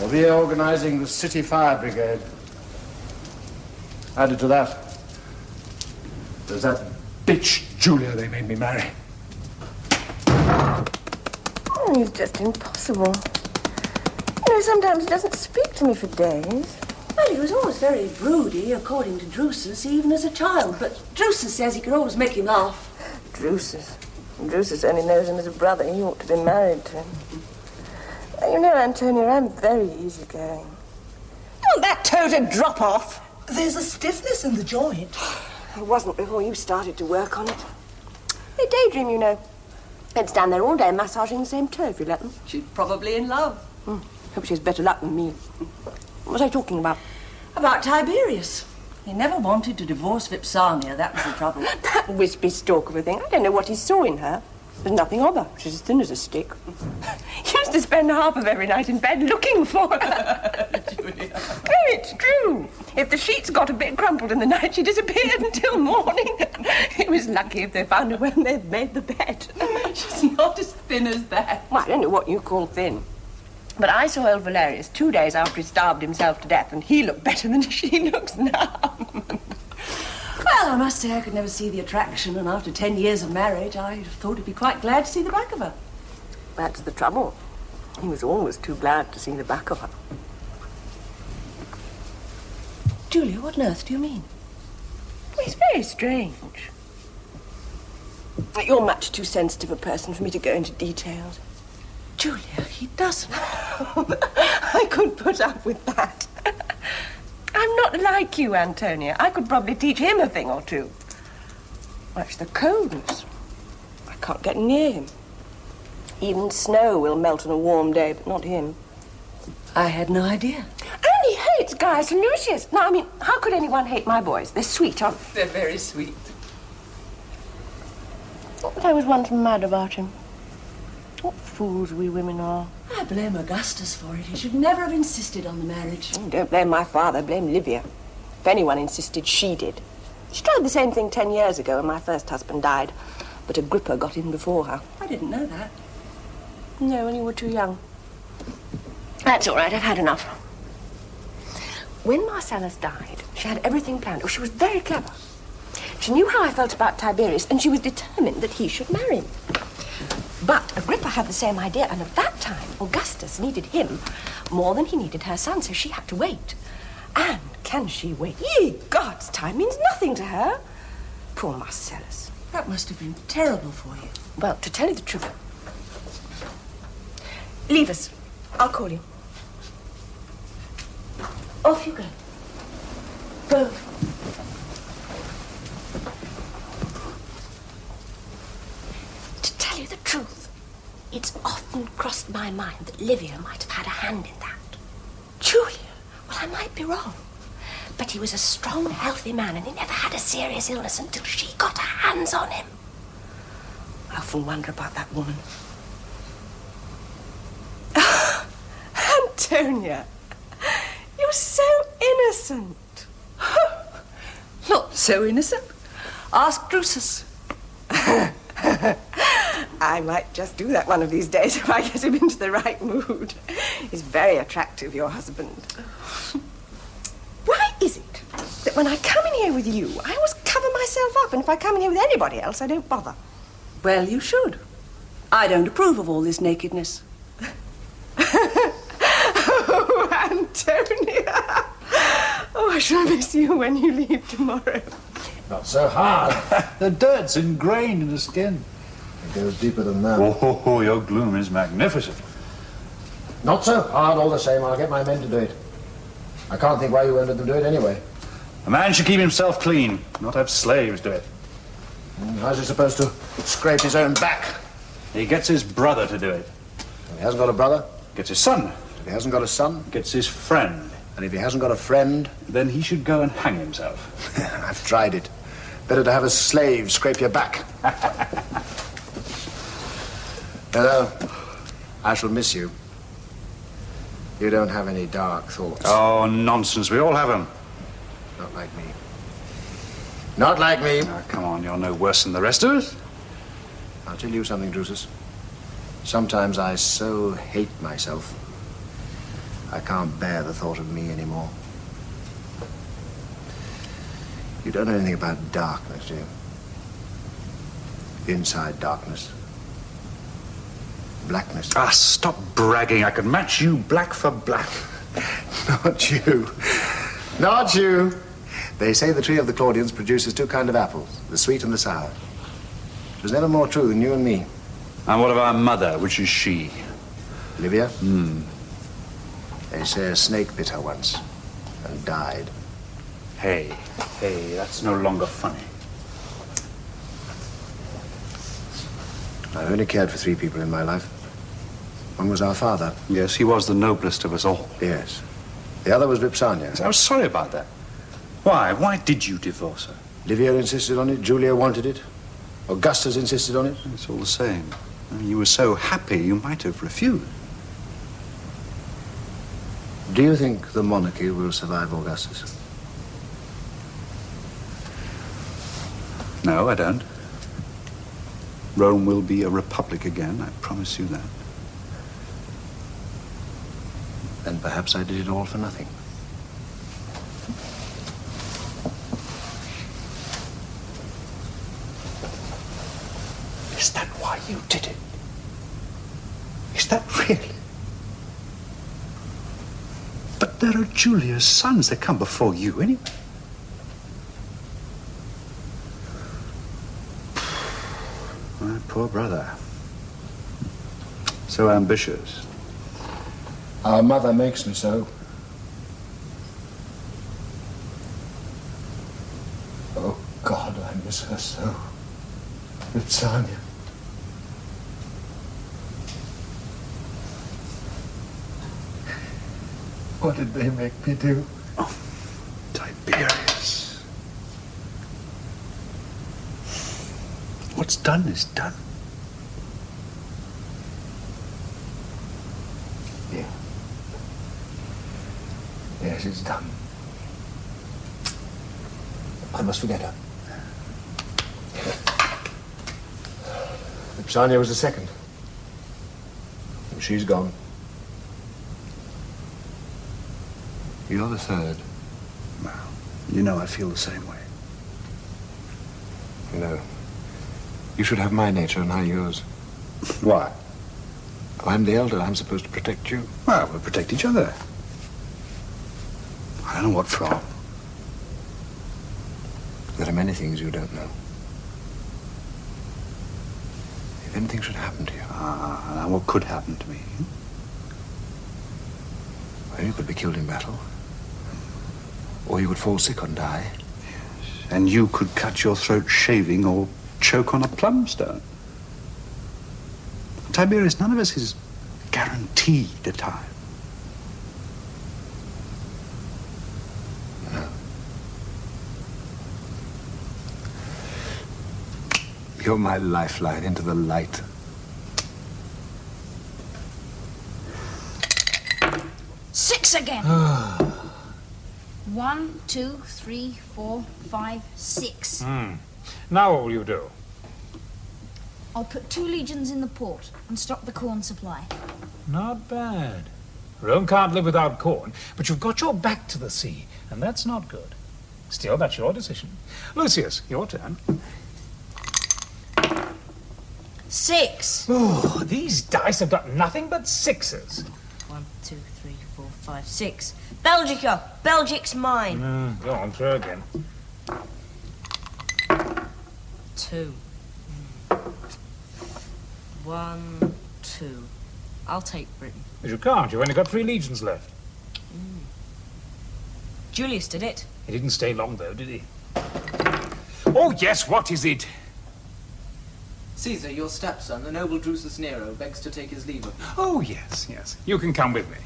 I'll be organizing the city fire brigade. Added to that, there's that bitch Julia they made me marry. Oh, he's just impossible. You know, sometimes he doesn't speak to me for days. Well, he was always very broody, according to Drusus, even as a child. But Drusus says he can always make him laugh. Drusus only knows him as a brother. He ought to be married to him. You know, Antonia, I'm very easygoing. You want that toe to drop off? There's a stiffness in the joint. It wasn't before you started to work on it. They daydream, you know. They'd stand there all day massaging the same toe if you let them. She's probably in love. Hope she has better luck than me. What was I talking about? About Tiberius. He never wanted to divorce Vipsania, that was the trouble. That wispy stalk of a thing. I don't know what he saw in her. There's nothing of her. She's as thin as a stick. He used to spend half of every night in bed looking for her. Julia. Oh, it's true. If the sheets got a bit crumpled in the night, she disappeared until morning. It was lucky if they found her when they'd made the bed. She's not as thin as that. Well, I don't know what you call thin. But I saw old Valerius 2 days after he starved himself to death, and he looked better than she looks now. Well, I must say I could never see the attraction, and after 10 years of marriage, I thought he'd be quite glad to see the back of her. That's the trouble. He was always too glad to see the back of her. Julia, what on earth do you mean? Well, it's very strange. You're much too sensitive a person for me to go into details. Julia, he doesn't. I could put up with that. I'm not like you, Antonia. I could probably teach him a thing or two. That's the coldness. I can't get near him. Even snow will melt on a warm day, but not him. I had no idea. And he hates Gaius and Lucius. Now, I mean, how could anyone hate my boys? They're sweet, aren't they? They're very sweet. But I was once mad about him. What fools we women are. I blame Augustus for it. He should never have insisted on the marriage. Don't blame my father, blame Livia. If anyone insisted, she did. She tried the same thing 10 years ago when my first husband died, but Agrippa got in before her. I didn't know that. No, when you were too young. That's all right, I've had enough. When Marcellus died, she had everything planned. Oh, she was very clever. She knew how I felt about Tiberius, and she was determined that he should marry me. But Agrippa had the same idea, and at that time, Augustus needed him more than he needed her son, so she had to wait. And can she wait? Ye gods, time means nothing to her. Poor Marcellus. That must have been terrible for you. Well, to tell you the truth, leave us. I'll call you. Off you go. Go. To tell you the truth, it's often crossed my mind that Livia might have had a hand in that. Julia? Well, I might be wrong. But he was a strong, healthy man, and he never had a serious illness until she got her hands on him. I often wonder about that woman. Antonia, you're so innocent. Not so innocent. Ask Drusus. I might just do that one of these days if I get him into the right mood. He's very attractive, your husband. Why is it that when I come in here with you, I always cover myself up, and if I come in here with anybody else, I don't bother? Well, you should. I don't approve of all this nakedness. Oh, Antonia! Oh, I shall miss you when you leave tomorrow. Not so hard. The dirt's ingrained in the skin. It goes deeper than that. Oh, your gloom is magnificent. Not so hard all the same. I'll get my men to do it. I can't think why you won't let them do it anyway. A man should keep himself clean, not have slaves do it. How's he supposed to scrape his own back? He gets his brother to do it. If he hasn't got a brother? Gets his son. If he hasn't got a son? Gets his friend. And if he hasn't got a friend? Then he should go and hang himself. I've tried it. Better to have a slave scrape your back. Hello. I shall miss you. You don't have any dark thoughts. Oh, nonsense. We all have them. Not like me. Not like me. Oh, come on, you're no worse than the rest of us. I'll tell you something, Drusus. Sometimes I so hate myself. I can't bear the thought of me anymore. You don't know anything about darkness, do you? Inside darkness. Blackness. Ah, stop bragging. I could match you black for black. Not you. Not you. They say the tree of the Claudians produces two kinds of apples, the sweet and the sour. It was never more true than you and me. And what of our mother? Which is she? Livia? They say a snake bit her once and died. Hey, that's no longer funny. I've only cared for 3 people in my life. One was our father. Yes, he was the noblest of us all. Yes. The other was Vipsania. I was sorry about that. Why? Why did you divorce her? Livia insisted on it. Julia wanted it. Augustus insisted on it. It's all the same. I mean, you were so happy you might have refused. Do you think the monarchy will survive Augustus? No, I don't. Rome will be a republic again, I promise you that. Then perhaps I did it all for nothing. Is that why you did it? Is that really? But there are Julia's sons. They come before you anyway. My poor brother. So ambitious. Our mother makes me so. Oh, God, I miss her so. Vipsania. What did they make me do? Oh, Tiberius. What's done is done. Yeah. Yes, it's done. I must forget her. Vipsania was the second. And she's gone. You're the third. Well, you know I feel the same way. No. You should have my nature and I yours. Why? Oh, I'm the elder. I'm supposed to protect you. Well, we'll protect each other. I don't know what from. There are many things you don't know. If anything should happen to you... Now what could happen to me? Well, you could be killed in battle. Or you would fall sick and die. Yes. And you could cut your throat shaving or choke on a plumstone. Tiberius, none of us is guaranteed a time. No. You're my lifeline into the light. Six again. 1, 2, 3, 4, 5, 6. Now what will you do? I'll put 2 legions in the port and stop the corn supply. Not bad. Rome can't live without corn, but you've got your back to the sea, and that's not good. Still, that's your decision. Lucius, your turn. 6. Oh, these dice have got nothing but 6s. 1, 2, 3, 4, 5, 6. Belgica! Belgic's mine. Go on, throw again. 2. 1, 2. I'll take Britain. But you can't. You've only got 3 legions left. Julius did it. He didn't stay long, though, did he? Oh, yes, what is it? Caesar, your stepson, the noble Drusus Nero, begs to take his leave of you. Oh, yes, yes. You can come with me.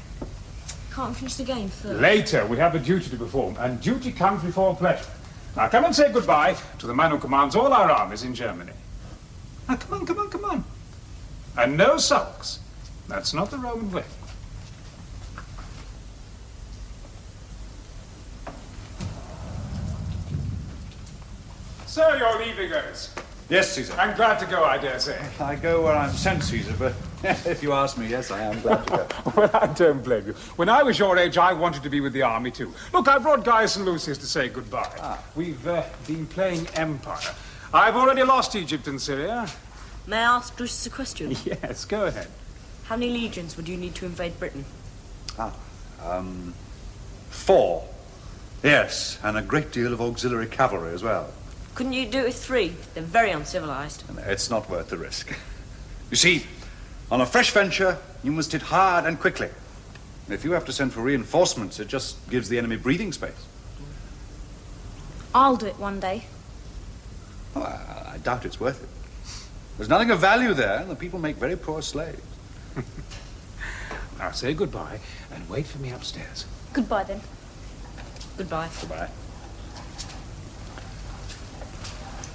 Can't finish the game first. Later, we have a duty to perform, and duty comes before pleasure. Now, come and say goodbye to the man who commands all our armies in Germany. Now, come on, come on, come on. And no sulks. That's not the Roman way. So you're leaving us? Yes, Caesar. I'm glad to go, I dare say. I go where I'm sent, Caesar, but if you ask me, yes, I am glad to go. Well, I don't blame you. When I was your age, I wanted to be with the army, too. Look, I brought Gaius and Lucius to say goodbye. We've been playing Empire. I've already lost Egypt and Syria. May I ask Drusus a question? Yes, go ahead. How many legions would you need to invade Britain? 4. Yes, and a great deal of auxiliary cavalry as well. Couldn't you do it with 3? They're very uncivilized. It's not worth the risk. You see, on a fresh venture, You must hit hard and quickly. If you have to send for reinforcements, it just gives the enemy breathing space. I'll do it one day. Oh, I doubt it's worth it. There's nothing of value there, and the people make very poor slaves. Now say goodbye and wait for me upstairs. Goodbye, then. Goodbye. Goodbye.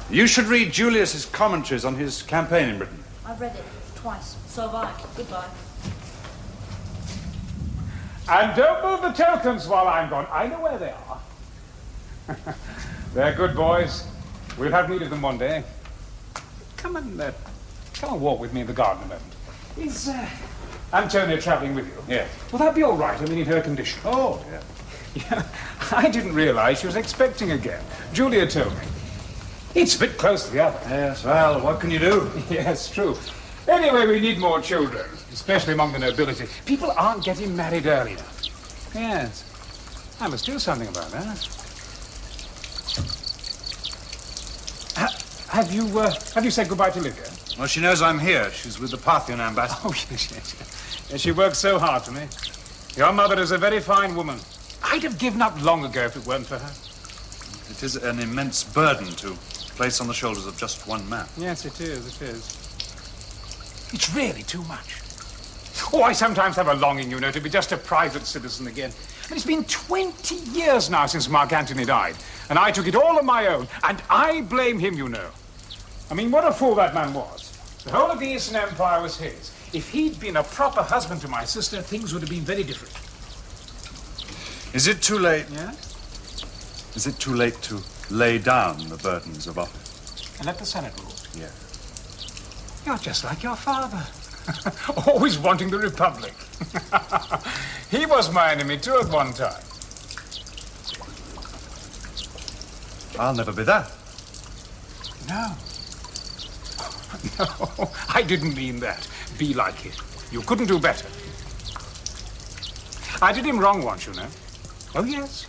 You should read Julius's commentaries on his campaign in Britain. I've read it twice. So have I. Goodbye. And don't move the tokens while I'm gone. I know where they are. They're good boys. We'll have need of them one day. Come and walk with me in the garden a moment. Is Antonia travelling with you? Yes. Will that be all right? I mean, in her condition. Oh, yeah. Yeah, I didn't realize she was expecting again. Julia told me. It's a bit close to the other. Yes, well, what can you do? Yes, true. Anyway, we need more children, especially among the nobility. People aren't getting married early enough. Yes. I must do something about that. Have you said goodbye to Livia? Well, she knows I'm here. She's with the Parthian ambassador. Oh, yes. And she works so hard for me. Your mother is a very fine woman. I'd have given up long ago if it weren't for her. It is an immense burden to place on the shoulders of just one man. Yes, it is. It's really too much. Oh, I sometimes have a longing, to be just a private citizen again. I mean, it's been 20 years now since Mark Antony died, and I took it all on my own, and I blame him, I mean, what a fool that man was. The whole of the Eastern Empire was his. If he'd been a proper husband to my sister, things would have been very different. Is it too late? Yeah? Is it too late to lay down the burdens of office? And let the Senate rule? Yeah. You're just like your father. Always wanting the Republic. He was my enemy too at one time. I'll never be that. No. No, I didn't mean that. Be like him. You couldn't do better. I did him wrong once, Oh, yes.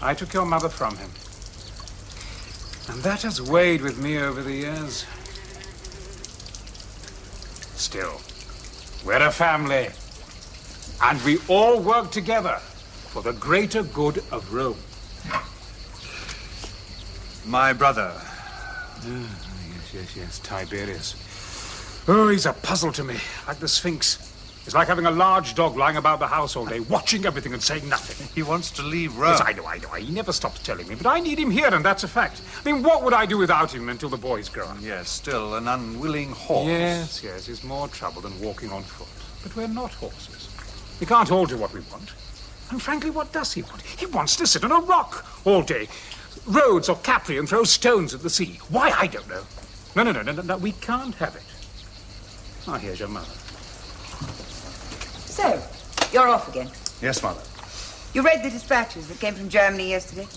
I took your mother from him. And that has weighed with me over the years. Still, we're a family. And we all work together for the greater good of Rome. My brother. Yes, Tiberius. Oh, he's a puzzle to me, like the Sphinx. It's like having a large dog lying about the house all day, watching everything and saying nothing. He wants to leave Rome. Yes, I know. He never stops telling me, but I need him here, and that's a fact. I mean, what would I do without him until the boys grow up? Yes, still an unwilling horse. Yes, it's more trouble than walking on foot. But we're not horses. We can't all do what we want. And frankly, what does he want? He wants to sit on a rock all day. Rhodes or Capri and throw stones at the sea. Why, I don't know. No, we can't have it. Oh, here's your mother. So, you're off again. Yes, Mother. You read the dispatches that came from Germany yesterday?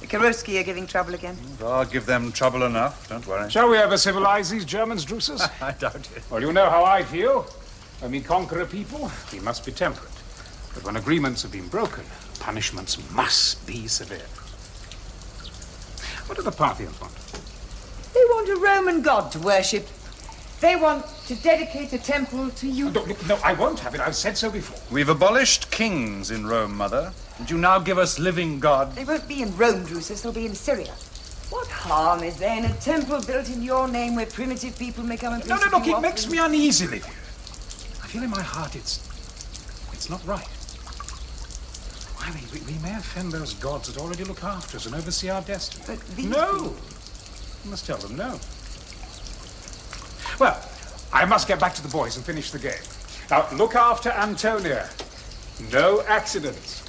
The Kuroski are giving trouble again? I'll give them trouble enough, don't worry. Shall we ever civilize these Germans, Drusus? I doubt it. Well, you know how I feel. When we conquer a people, we must be temperate. But when agreements have been broken, punishments must be severe. What do the Parthians want? They want a Roman god to worship. They want to dedicate a temple to you. No, I won't have it. I've said so before. We've abolished kings in Rome, Mother. And you now give us living gods. They won't be in Rome, Drusus. They'll be in Syria. What harm is there in a temple built in your name where primitive people may come and No, look, it makes me uneasy, Livia. I feel in my heart it's not right. I mean, we may offend those gods that already look after us and oversee our destiny. But these No! You must tell them no. Well, I must get back to the boys and finish the game. Now, look after Antonia. No accidents.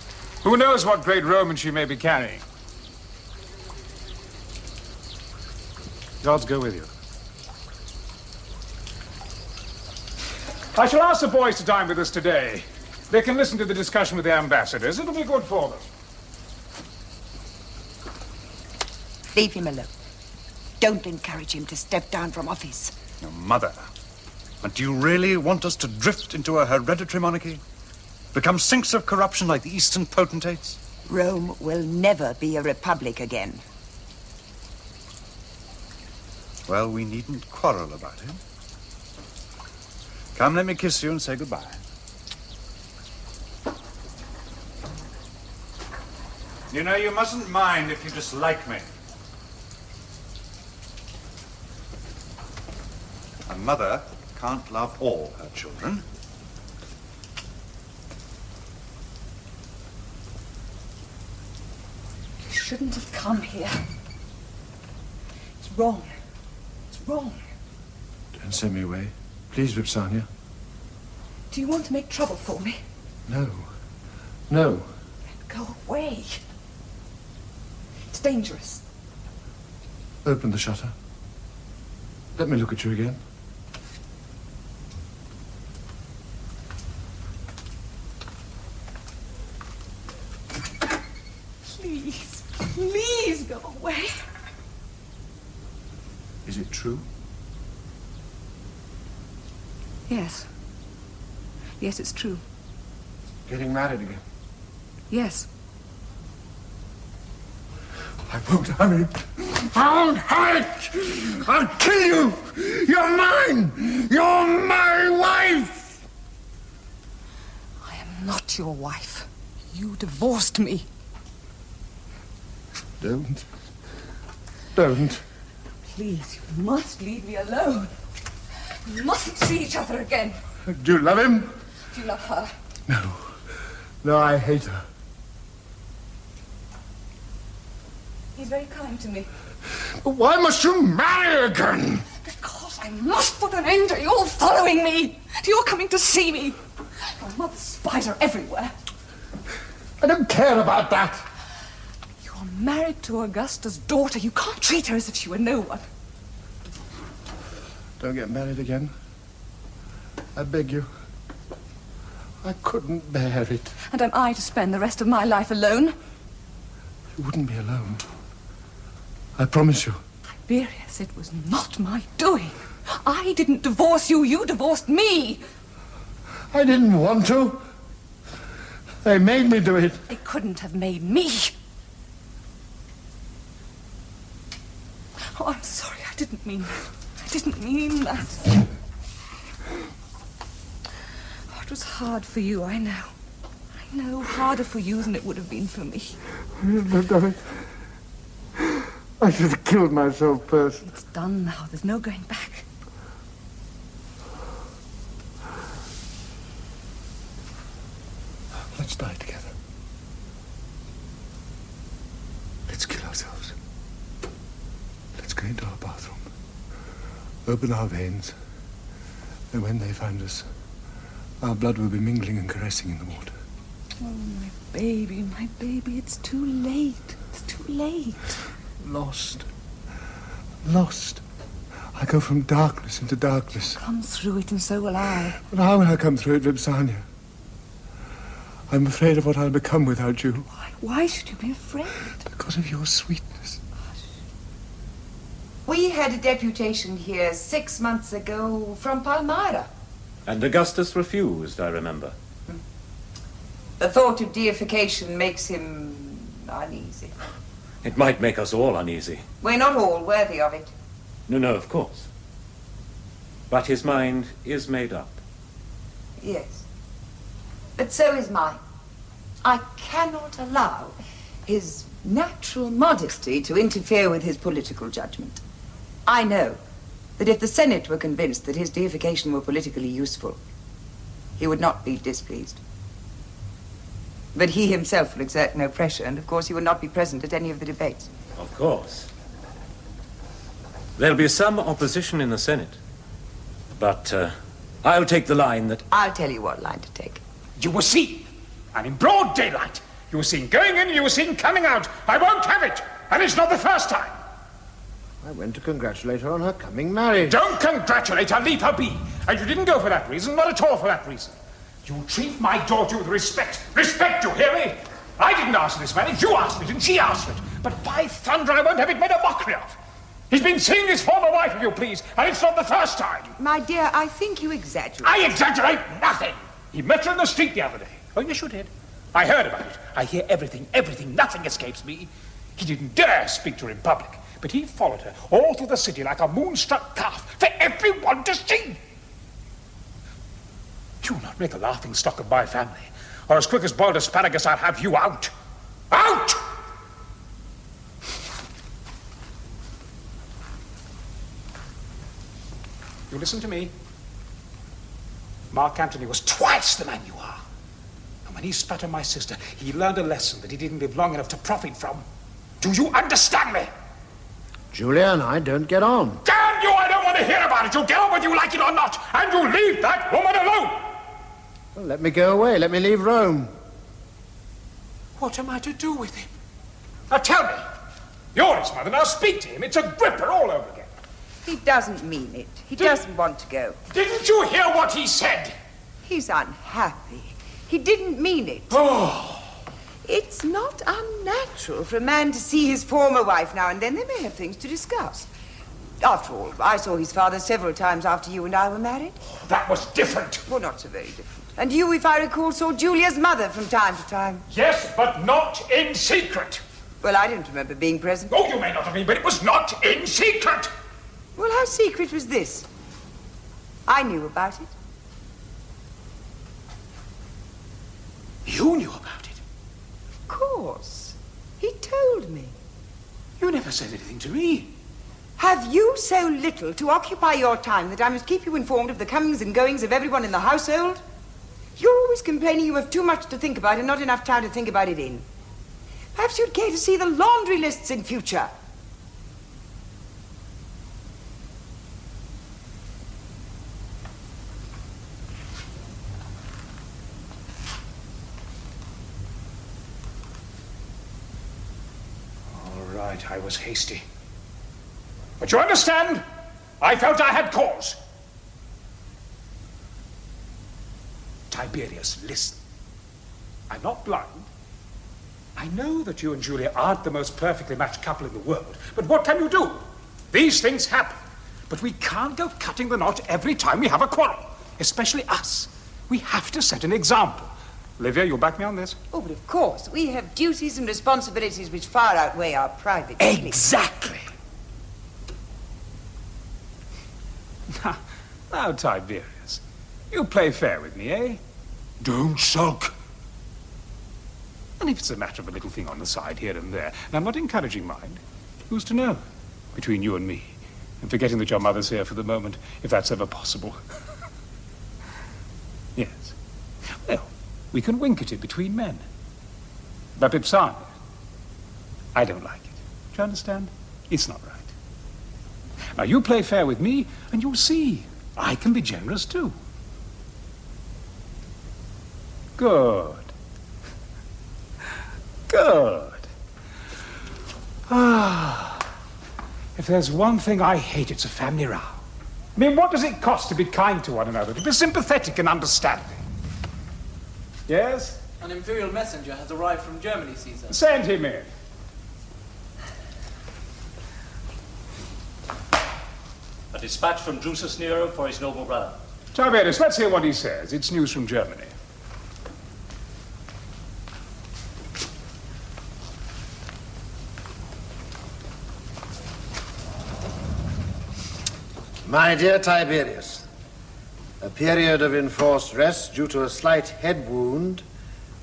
Who knows what great Roman she may be carrying? Gods go with you. I shall ask the boys to dine with us today. They can listen to the discussion with the ambassadors. It'll be good for them. Leave him alone. Don't encourage him to step down from office. Your Mother. And do you really want us to drift into a hereditary monarchy? Become sinks of corruption like the Eastern potentates? Rome will never be a republic again. Well, we needn't quarrel about it. Come, let me kiss you and say goodbye. You know, you mustn't mind if you dislike me. A mother can't love all her children. You shouldn't have come here. It's wrong. It's wrong. Don't send me away. Please, Vipsania. Do you want to make trouble for me? No. No. Go away. It's dangerous. Open the shutter. Let me look at you again. Please, please go away. Is it true? Yes. Yes, it's true. Getting married again? Yes. I won't have it. I won't have it. I'll kill you. You're mine. You're my wife. I am not your wife. You divorced me. Don't. Don't. Please, you must leave me alone. We mustn't see each other again. Do you love him? Do you love her? No. No, I hate her. He's very kind to me. But why must you marry again? Because I must put an end to your following me. To your coming to see me. Your mother's spies are everywhere. I don't care about that. You're married to Augustus' daughter. You can't treat her as if she were no one. Don't get married again. I beg you. I couldn't bear it. And am I to spend the rest of my life alone? You wouldn't be alone. I promise you. Tiberius, it was not my doing. I didn't divorce you. You divorced me. I didn't want to. They made me do it. They couldn't have made me. Oh, I'm sorry. I didn't mean that. I didn't mean that. Oh, it was hard for you, I know. I know, harder for you than it would have been for me. I shouldn't have done it. I should have killed myself first. It's done now. There's no going back. Let's die together. Let's kill ourselves. Let's go into our bathroom. Open our veins. And when they find us, our blood will be mingling and caressing in the water. Oh, my baby, it's too late. It's too late. Lost. Lost. I go from darkness into darkness. Come through it and so will I. But how will I come through it, Vipsania? I'm afraid of what I'll become without you. Why should you be afraid? Because of your sweetness. We had a deputation here 6 months ago from Palmyra. And Augustus refused, I remember. The thought of deification makes him uneasy. It might make us all uneasy. We're not all worthy of it. No, of course. But his mind is made up. Yes. But so is mine. I cannot allow his natural modesty to interfere with his political judgment. I know that if the Senate were convinced that his deification were politically useful, he would not be displeased. But he himself will exert no pressure, and of course he will not be present at any of the debates. Of course. There'll be some opposition in the Senate. But I'll take the line that... I'll tell you what line to take. You were seen, and in broad daylight. You were seen going in, you were seen coming out. I won't have it, and it's not the first time. I went to congratulate her on her coming marriage. Don't congratulate her, leave her be. And you didn't go for that reason, not at all for that reason. You treat my daughter with respect. Respect, you hear me? I didn't ask for this marriage, you asked it, and she asked for it. But by thunder, I won't have it made a mockery of. He's been seeing his former wife, if you please, and it's not the first time. My dear, I think you exaggerate. I exaggerate nothing. He met her in the street the other day. Oh, yes, you did. I heard about it. I hear everything, nothing escapes me. He didn't dare speak to her in public, but he followed her all through the city like a moonstruck calf for everyone to see. Do not make a laughing stock of my family, or as quick as boiled asparagus, I'll have you out. Out! You listen to me. Mark Antony was twice the man you are. And when he spat on my sister, he learned a lesson that he didn't live long enough to profit from. Do you understand me? Julia and I don't get on. Damn you, I don't want to hear about it. You'll get on whether you like it or not. And you leave that woman alone. Well, let me go away. Let me leave Rome. What am I to do with him? Now tell me. You're his mother. Now speak to him. It's Agrippa all over again. He doesn't mean it. He doesn't want to go. Didn't you hear what he said? He's unhappy. He didn't mean it. Oh. It's not unnatural for a man to see his former wife now and then. They may have things to discuss. After all, I saw his father several times after you and I were married. That was different. Well, not so very different. And you, if I recall, saw Julia's mother from time to time. Yes, but not in secret. Well, I don't remember being present. Oh, you may not have been, but it was not in secret. Well, how secret was this? I knew about it. You knew about it? Of course. He told me. You never said anything to me. Have you so little to occupy your time that I must keep you informed of the comings and goings of everyone in the household? You're always complaining you have too much to think about and not enough time to think about it in. Perhaps you'd care to see the laundry lists in future. All right, I was hasty. But you understand? I felt I had cause. Tiberius, listen. I'm not blind. I know that you and Julia aren't the most perfectly matched couple in the world, but what can you do? These things happen. But we can't go cutting the knot every time we have a quarrel, especially us. We have to set an example. Livia, you'll back me on this? Oh, but of course, we have duties and responsibilities which far outweigh our private feelings. Exactly. Now, Tiberius, you play fair with me, eh? Don't sulk. And if it's a matter of a little thing on the side here and there, and I'm not encouraging mind, who's to know? Between you and me, and forgetting that your mother's here for the moment, if that's ever possible. Yes. Well, we can wink at it between men. But Ipsana, I don't like it. Do you understand? It's not right. Now, you play fair with me, and you'll see. I can be generous, too. Good. Good. If there's one thing I hate, it's a family row. I mean, what does it cost to be kind to one another, to be sympathetic and understanding? Yes? An imperial messenger has arrived from Germany, Caesar. Send him in. A dispatch from Drusus Nero for his noble brother. Tiberius, let's hear what he says. It's news from Germany. My dear Tiberius, a period of enforced rest due to a slight head wound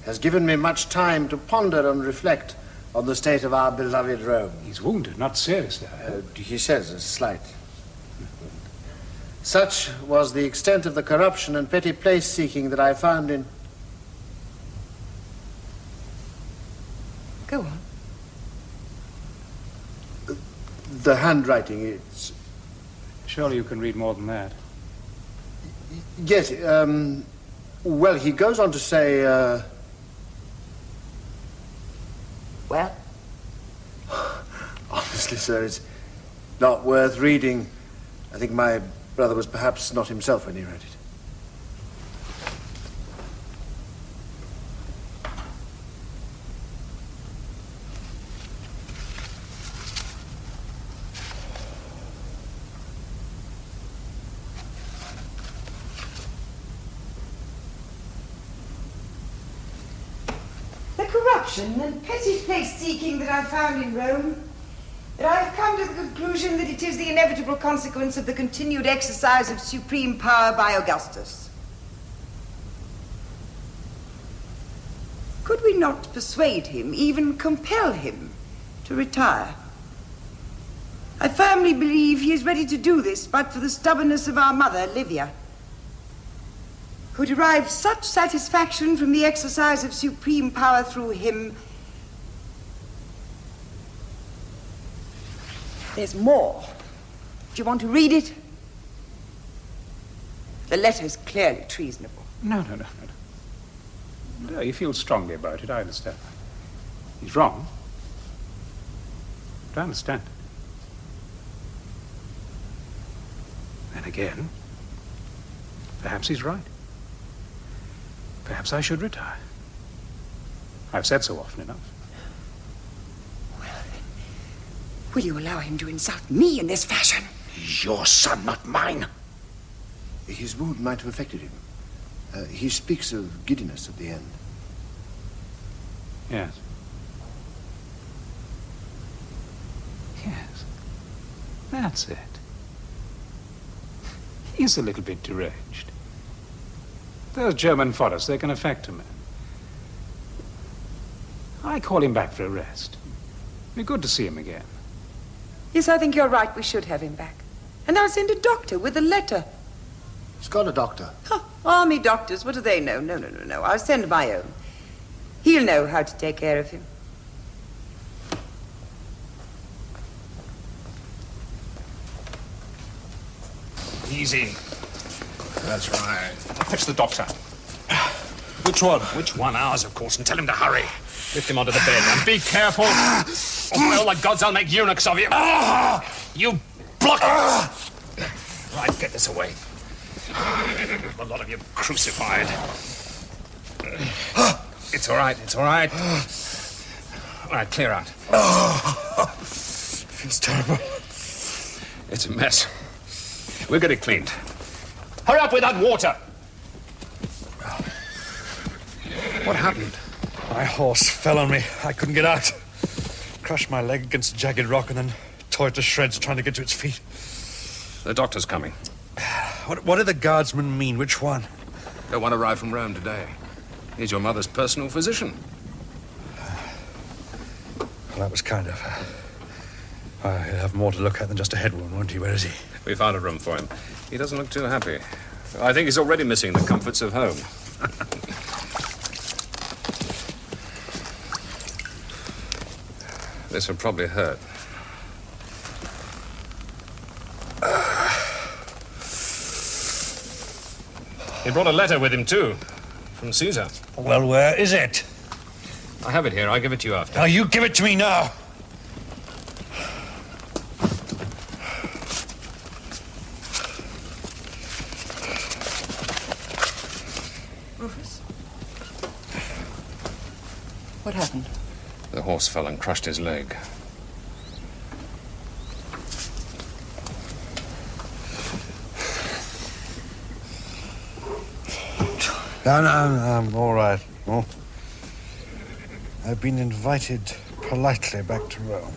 has given me much time to ponder and reflect on the state of our beloved Rome. He's wounded, not seriously. He says a slight. Such was the extent of the corruption and petty place-seeking that I found in... Go on. The handwriting, it's... Surely you can read more than that. Yes, well, he goes on to say, Well? Honestly, sir, it's not worth reading. I think my brother was perhaps not himself when he wrote it. The corruption and petty place-seeking that I found in Rome, that I have come to the conclusion that it is the inevitable consequence of the continued exercise of supreme power by Augustus. Could we not persuade him, even compel him, to retire? I firmly believe he is ready to do this, but for the stubbornness of our mother, Livia, who derives such satisfaction from the exercise of supreme power through him. There's more. Do you want to read it? The letter's clearly treasonable. No. No, you feel strongly about it, I understand. He's wrong. But I understand. Then again, perhaps he's right. Perhaps I should retire. I've said so often enough. Will you allow him to insult me in this fashion? He's your son, not mine. His wound might have affected him. He speaks of giddiness at the end. Yes. Yes. That's it. He's a little bit deranged. Those German forests, they can affect a man. I call him back for a rest. It'd be good to see him again. Yes, I think you're right. We should have him back. And I'll send a doctor with a letter. He's got a doctor. Huh, army doctors, what do they know? No. I'll send my own. He'll know how to take care of him. Easy. That's right. I'll fetch the doctor. Which one? Which one? Ours, of course, and tell him to hurry. Lift him onto the bed and be careful. Or all the gods, I'll make eunuchs of you. You blockhead! Right, get this away. A lot of you crucified. It's all right. All right, clear out. Feels terrible. It's a mess. We'll get it cleaned. Hurry up with that water! What happened? My horse fell on me. I couldn't get out. Crushed my leg against a jagged rock and then tore it to shreds trying to get to its feet. The doctor's coming. What do the guardsmen mean? Which one? The one arrived from Rome today. He's your mother's personal physician. Well, that was kind of her. He'll have more to look at than just a head wound, won't he? Where is he? We found a room for him. He doesn't look too happy. I think he's already missing the comforts of home. This will probably hurt. He brought a letter with him, too. From Caesar. Well, where is it? I have it here. I'll give it to you after. Now, you give it to me now. Rufus? What happened? The horse fell and crushed his leg. No, I'm all right. No. I've been invited politely back to Rome.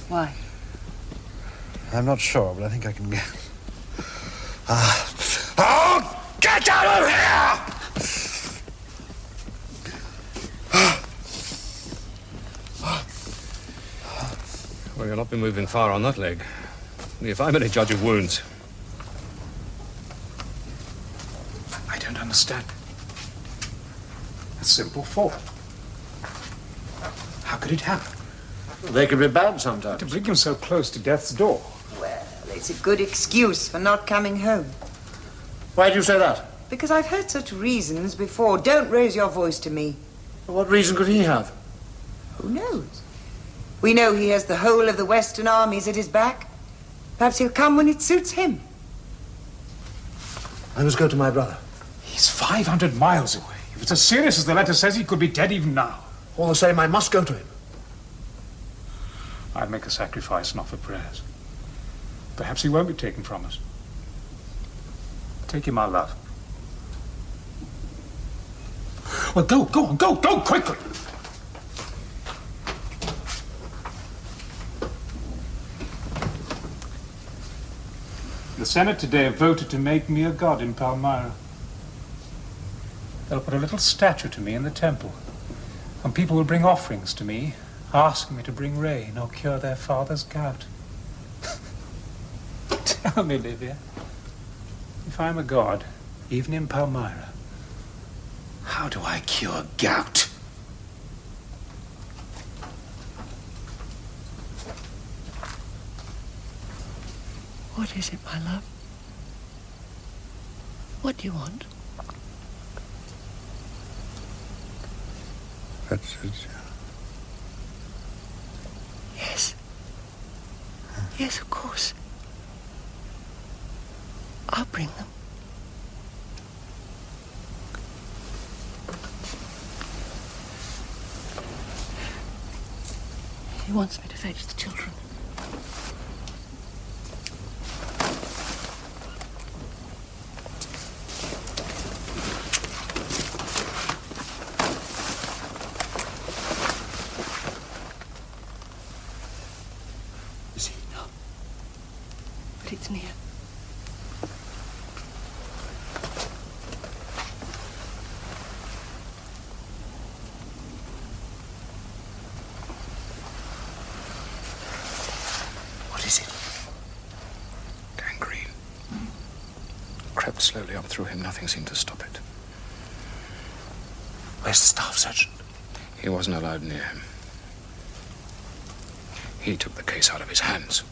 Why? I'm not sure, but I think I can get... Oh, get out of here! Well, you'll not be moving far on that leg. If I'm any judge of wounds. I don't understand. A simple fall. How could it happen? They can be bad sometimes. To bring him so close to death's door. Well, it's a good excuse for not coming home. Why do you say that? Because I've heard such reasons before. Don't raise your voice to me. What reason could he have? Who knows? We know he has the whole of the Western armies at his back. Perhaps he'll come when it suits him. I must go to my brother. He's 500 miles away. If it's as serious as the letter says, he could be dead even now. All the same, I must go to him. I'd make a sacrifice and offer prayers. Perhaps he won't be taken from us. Take him our love. Well, go quickly! The Senate today have voted to make me a god in Palmyra. They'll put a little statue to me in the temple. And people will bring offerings to me, asking me to bring rain or cure their father's gout. Tell me, Livia, if I'm a god, even in Palmyra, how do I cure gout? What is it, my love? What do you want? That's it. Yes. Yes, of course. I'll bring them. He wants me to fetch the children. It's near. What is it? Gangrene. Crept slowly up through him. Nothing seemed to stop it. Where's the staff surgeon? He wasn't allowed near him. He took the case out of his hands.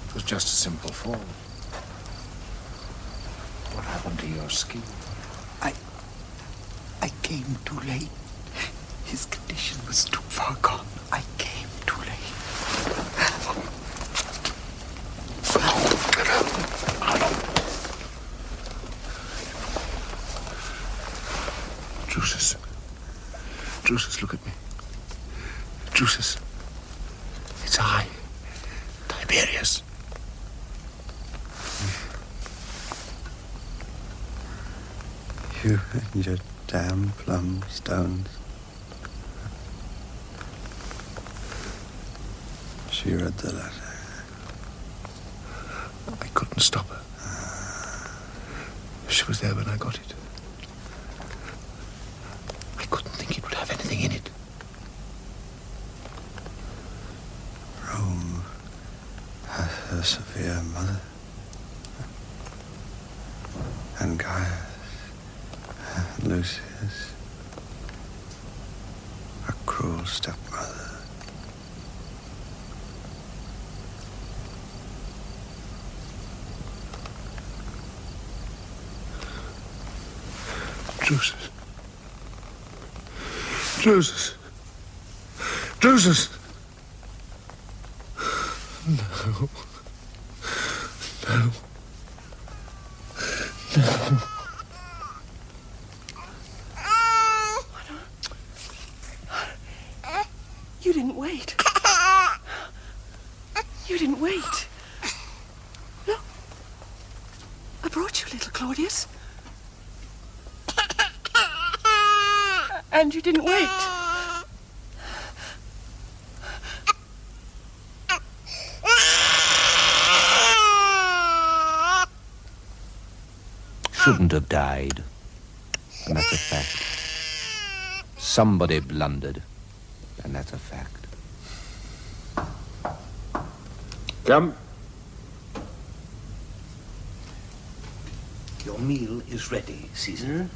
It was just a simple fall. What happened to your ski? I came too late. His condition was too far gone. I came too late. Drusus. Drusus, look at me. Drusus. It's I, Tiberius. You and your damn plum stones. She read the letter. I couldn't stop her. She was there when I got it. I couldn't think it would have anything in it. Rome has her severe mother. And Gaius, Lucius, a cruel stepmother. Drusus. Drusus. Drusus. No. No. No. You didn't wait. You didn't wait. Look. I brought you, little Claudius. And you didn't wait. Shouldn't have died. And that's a fact. Somebody blundered. And that's a fact. Come. Your meal is ready, Caesar.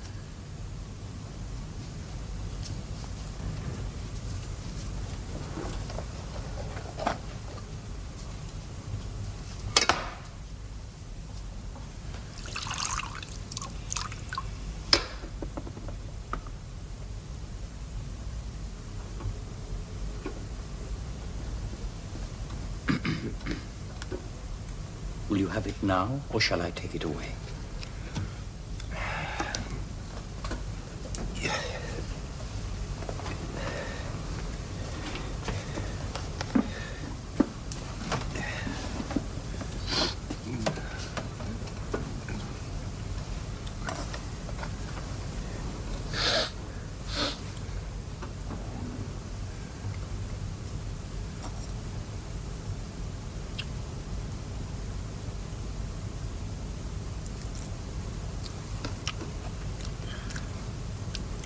Will you have it now, or shall I take it away?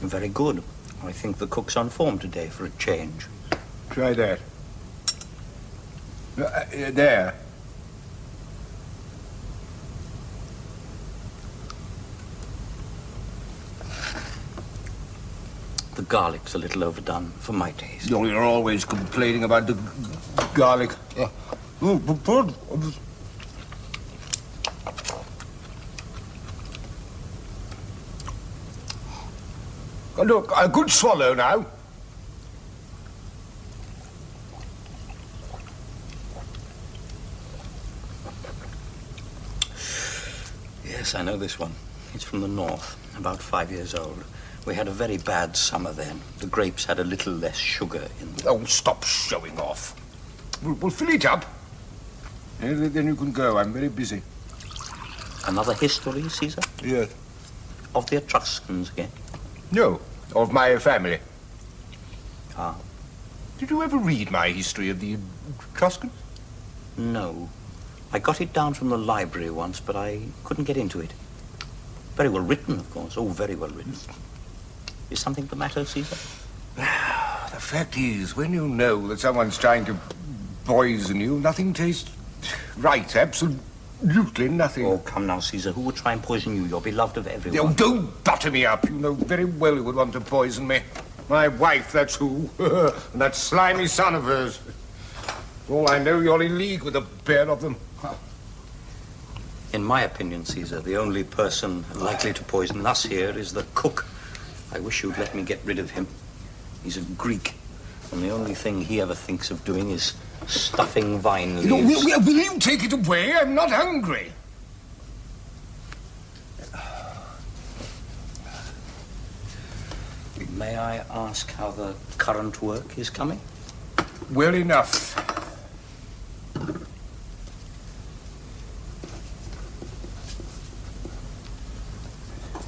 Very good. I think the cook's on form today for a change. Try that. There. The garlic's a little overdone for my taste. Oh, you're always complaining about the garlic. Look, a good swallow now. Yes, I know this one. It's from the north, about 5 years old. We had a very bad summer then. The grapes had a little less sugar in them. Oh, stop showing off. We'll fill it up. And then you can go. I'm very busy. Another history, Caesar? Yes. Of the Etruscans again? No, of my family. Ah. Did you ever read my history of the Etruscans? No. I got it down from the library once, but I couldn't get into it. Very well written, of course. Oh, very well written. Is something the matter, Caesar? The fact is, when you know that someone's trying to poison you, nothing tastes right. Absolutely nothing. Oh, come now, Caesar. Who would try and poison you? You're beloved of everyone. Oh, don't butter me up. You know very well who would want to poison me. My wife, that's who. And that slimy son of hers. For all I know, you're in league with a pair of them. In my opinion, Caesar, the only person likely to poison us here is the cook. I wish you'd let me get rid of him. He's a Greek, and the only thing he ever thinks of doing is stuffing vine leaves. Will you take it away? I'm not hungry. May I ask how the current work is coming? Well enough.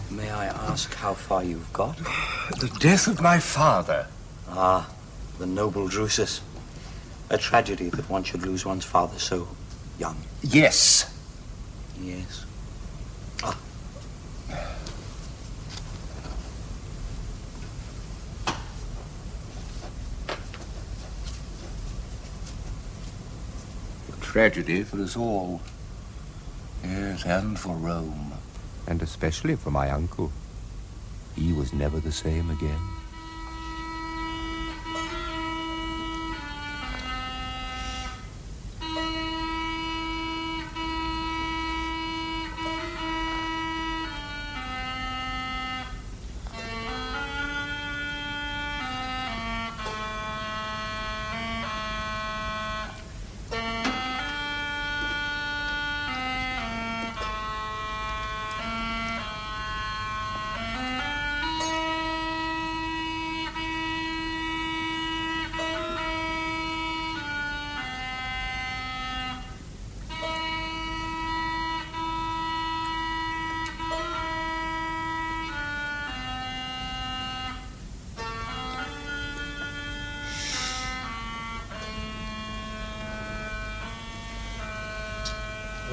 May I ask how far you've got? The death of my father. Ah, the noble Drusus. A tragedy that one should lose one's father so young. Yes. Yes. Ah. A tragedy for us all. Yes, and for Rome. And especially for my uncle. He was never the same again.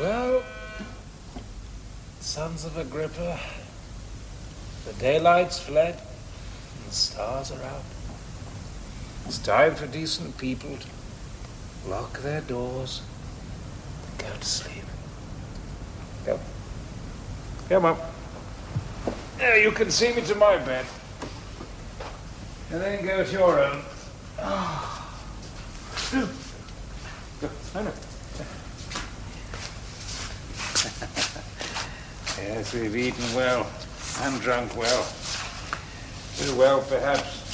Well, sons of Agrippa, the daylight's fled and the stars are out. It's time for decent people to lock their doors and go to sleep. Come. Come on. There, you can see me to my bed. And then go to your own. Yes, we've eaten well and drunk well. Too well, perhaps.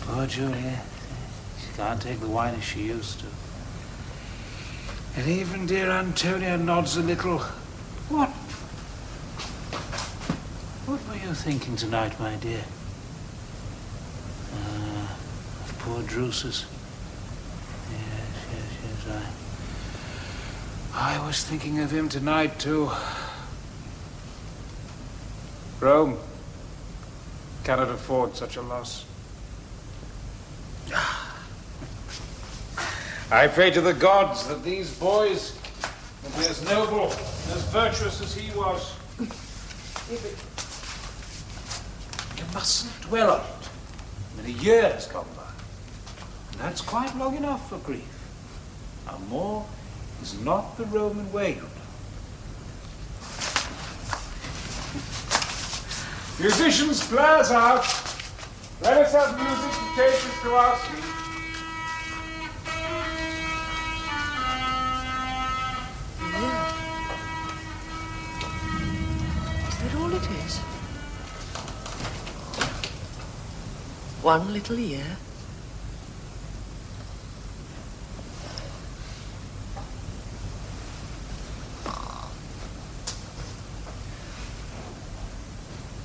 Poor Julia. She can't take the wine as she used to. And even dear Antonia nods a little. What? What were you thinking tonight, my dear? Of poor Drusus. Yes. I was thinking of him tonight, too. Rome cannot afford such a loss. I pray to the gods that these boys And be as noble, as virtuous as he was. You mustn't dwell on it. Many years gone by. And that's quite long enough for grief. Now more is not the Roman way, you know. Musicians, blaz out. Let us have music to take us to our sleep. Yeah. Is that all it is? One little year?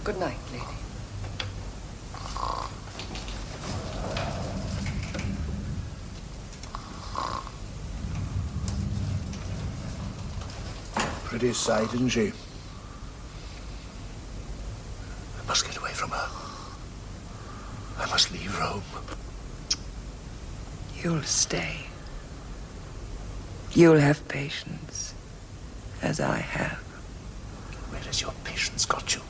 Good night, lady. Pretty sight, isn't she? I must get away from her. I must leave Rome. You'll stay. You'll have patience, as I have. Where has your patience got you?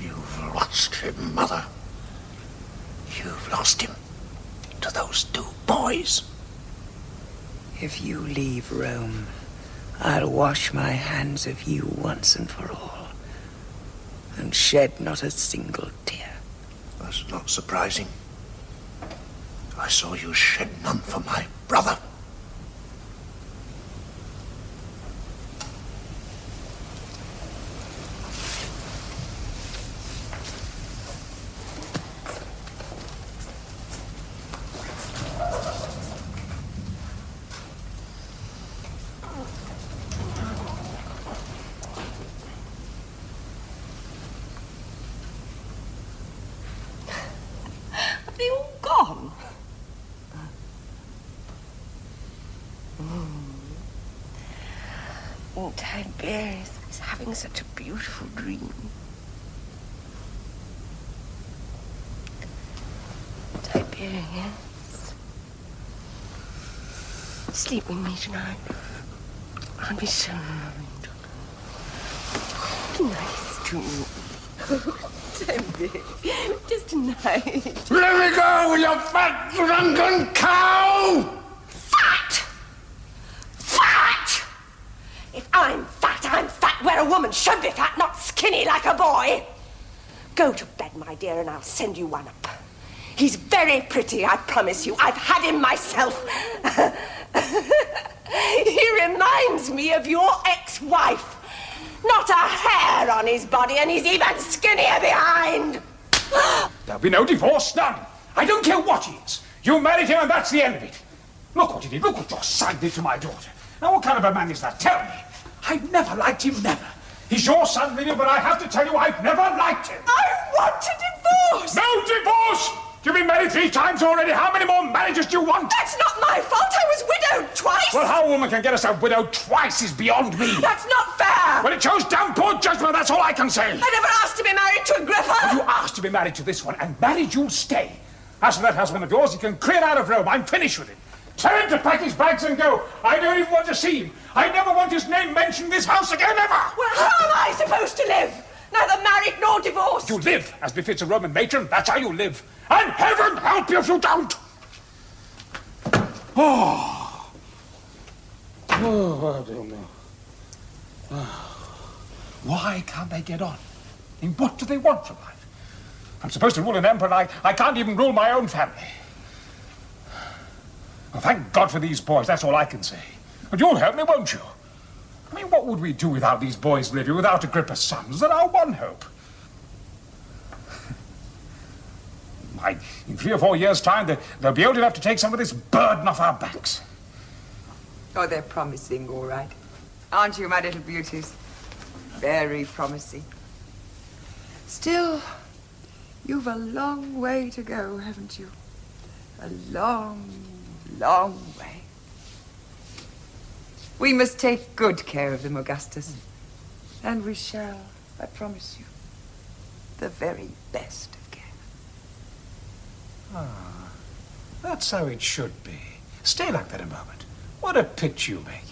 You've lost him, Mother. You've lost him to those two boys. If you leave Rome, I'll wash my hands of you once and for all, and shed not a single tear. That's not surprising. I saw you shed none for my brother. Tiberius is having such a beautiful dream. Tiberius, sleep with me tonight. I'll be so loved. Nice dream. Tiberius, just tonight. Let me go, you fat, drunken cow! If I'm fat where a woman should be fat, not skinny like a boy. Go to bed, my dear, and I'll send you one up. He's very pretty, I promise you. I've had him myself. He reminds me of your ex-wife. Not a hair on his body, and he's even skinnier behind. There'll be no divorce, none. I don't care what he is. You married him, and that's the end of it. Look what he did. Look what your son did to my daughter. Now, what kind of a man is that? Tell me. I've never liked him, never. He's your son, Livia, but I have to tell you, I've never liked him. I want a divorce! No divorce! You've been married 3 times already. How many more marriages do you want? That's not my fault. I was widowed twice. Well, how a woman can get herself widowed twice is beyond me. That's not fair. Well, it shows damn poor judgment, that's all I can say. I never asked to be married to Agrippa. Well, you asked to be married to this one, and married you'll stay. As for that husband of yours, he can clear out of Rome. I'm finished with him. Tell him to pack his bags and go. I don't even want to see him. I never want his name mentioned in this house again, ever. Well, how am I supposed to live? Neither married nor divorced. You live, as befits a Roman matron. That's how you live. And heaven help you if you don't. Oh, I don't know. Why can't they get on? I mean, what do they want from life? I'm supposed to rule an emperor, and I can't even rule my own family. Well, thank God for these boys, that's all I can say. But you'll help me, won't you? I mean, what would we do without these boys, Livia, without Agrippa's sons? They're our one hope. In 3 or 4 years' time, they'll be old enough to take some of this burden off our backs. Oh, they're promising, all right. Aren't you, my little beauties? Very promising. Still, you've a long way to go, haven't you? A long, long way. We must take good care of them, Augustus. And we shall, I promise you, the very best of care. Ah, that's how it should be. Stay like that a moment. What a pitch you make.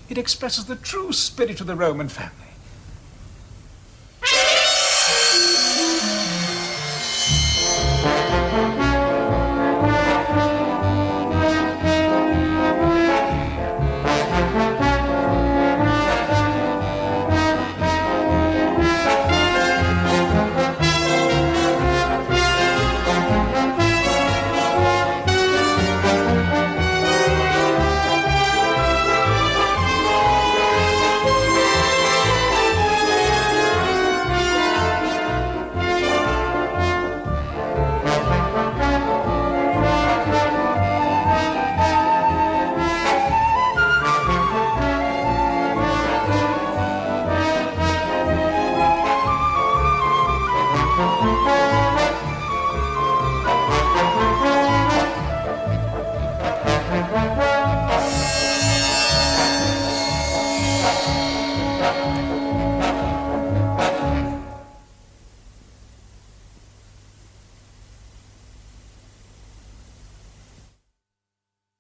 It expresses the true spirit of the Roman family.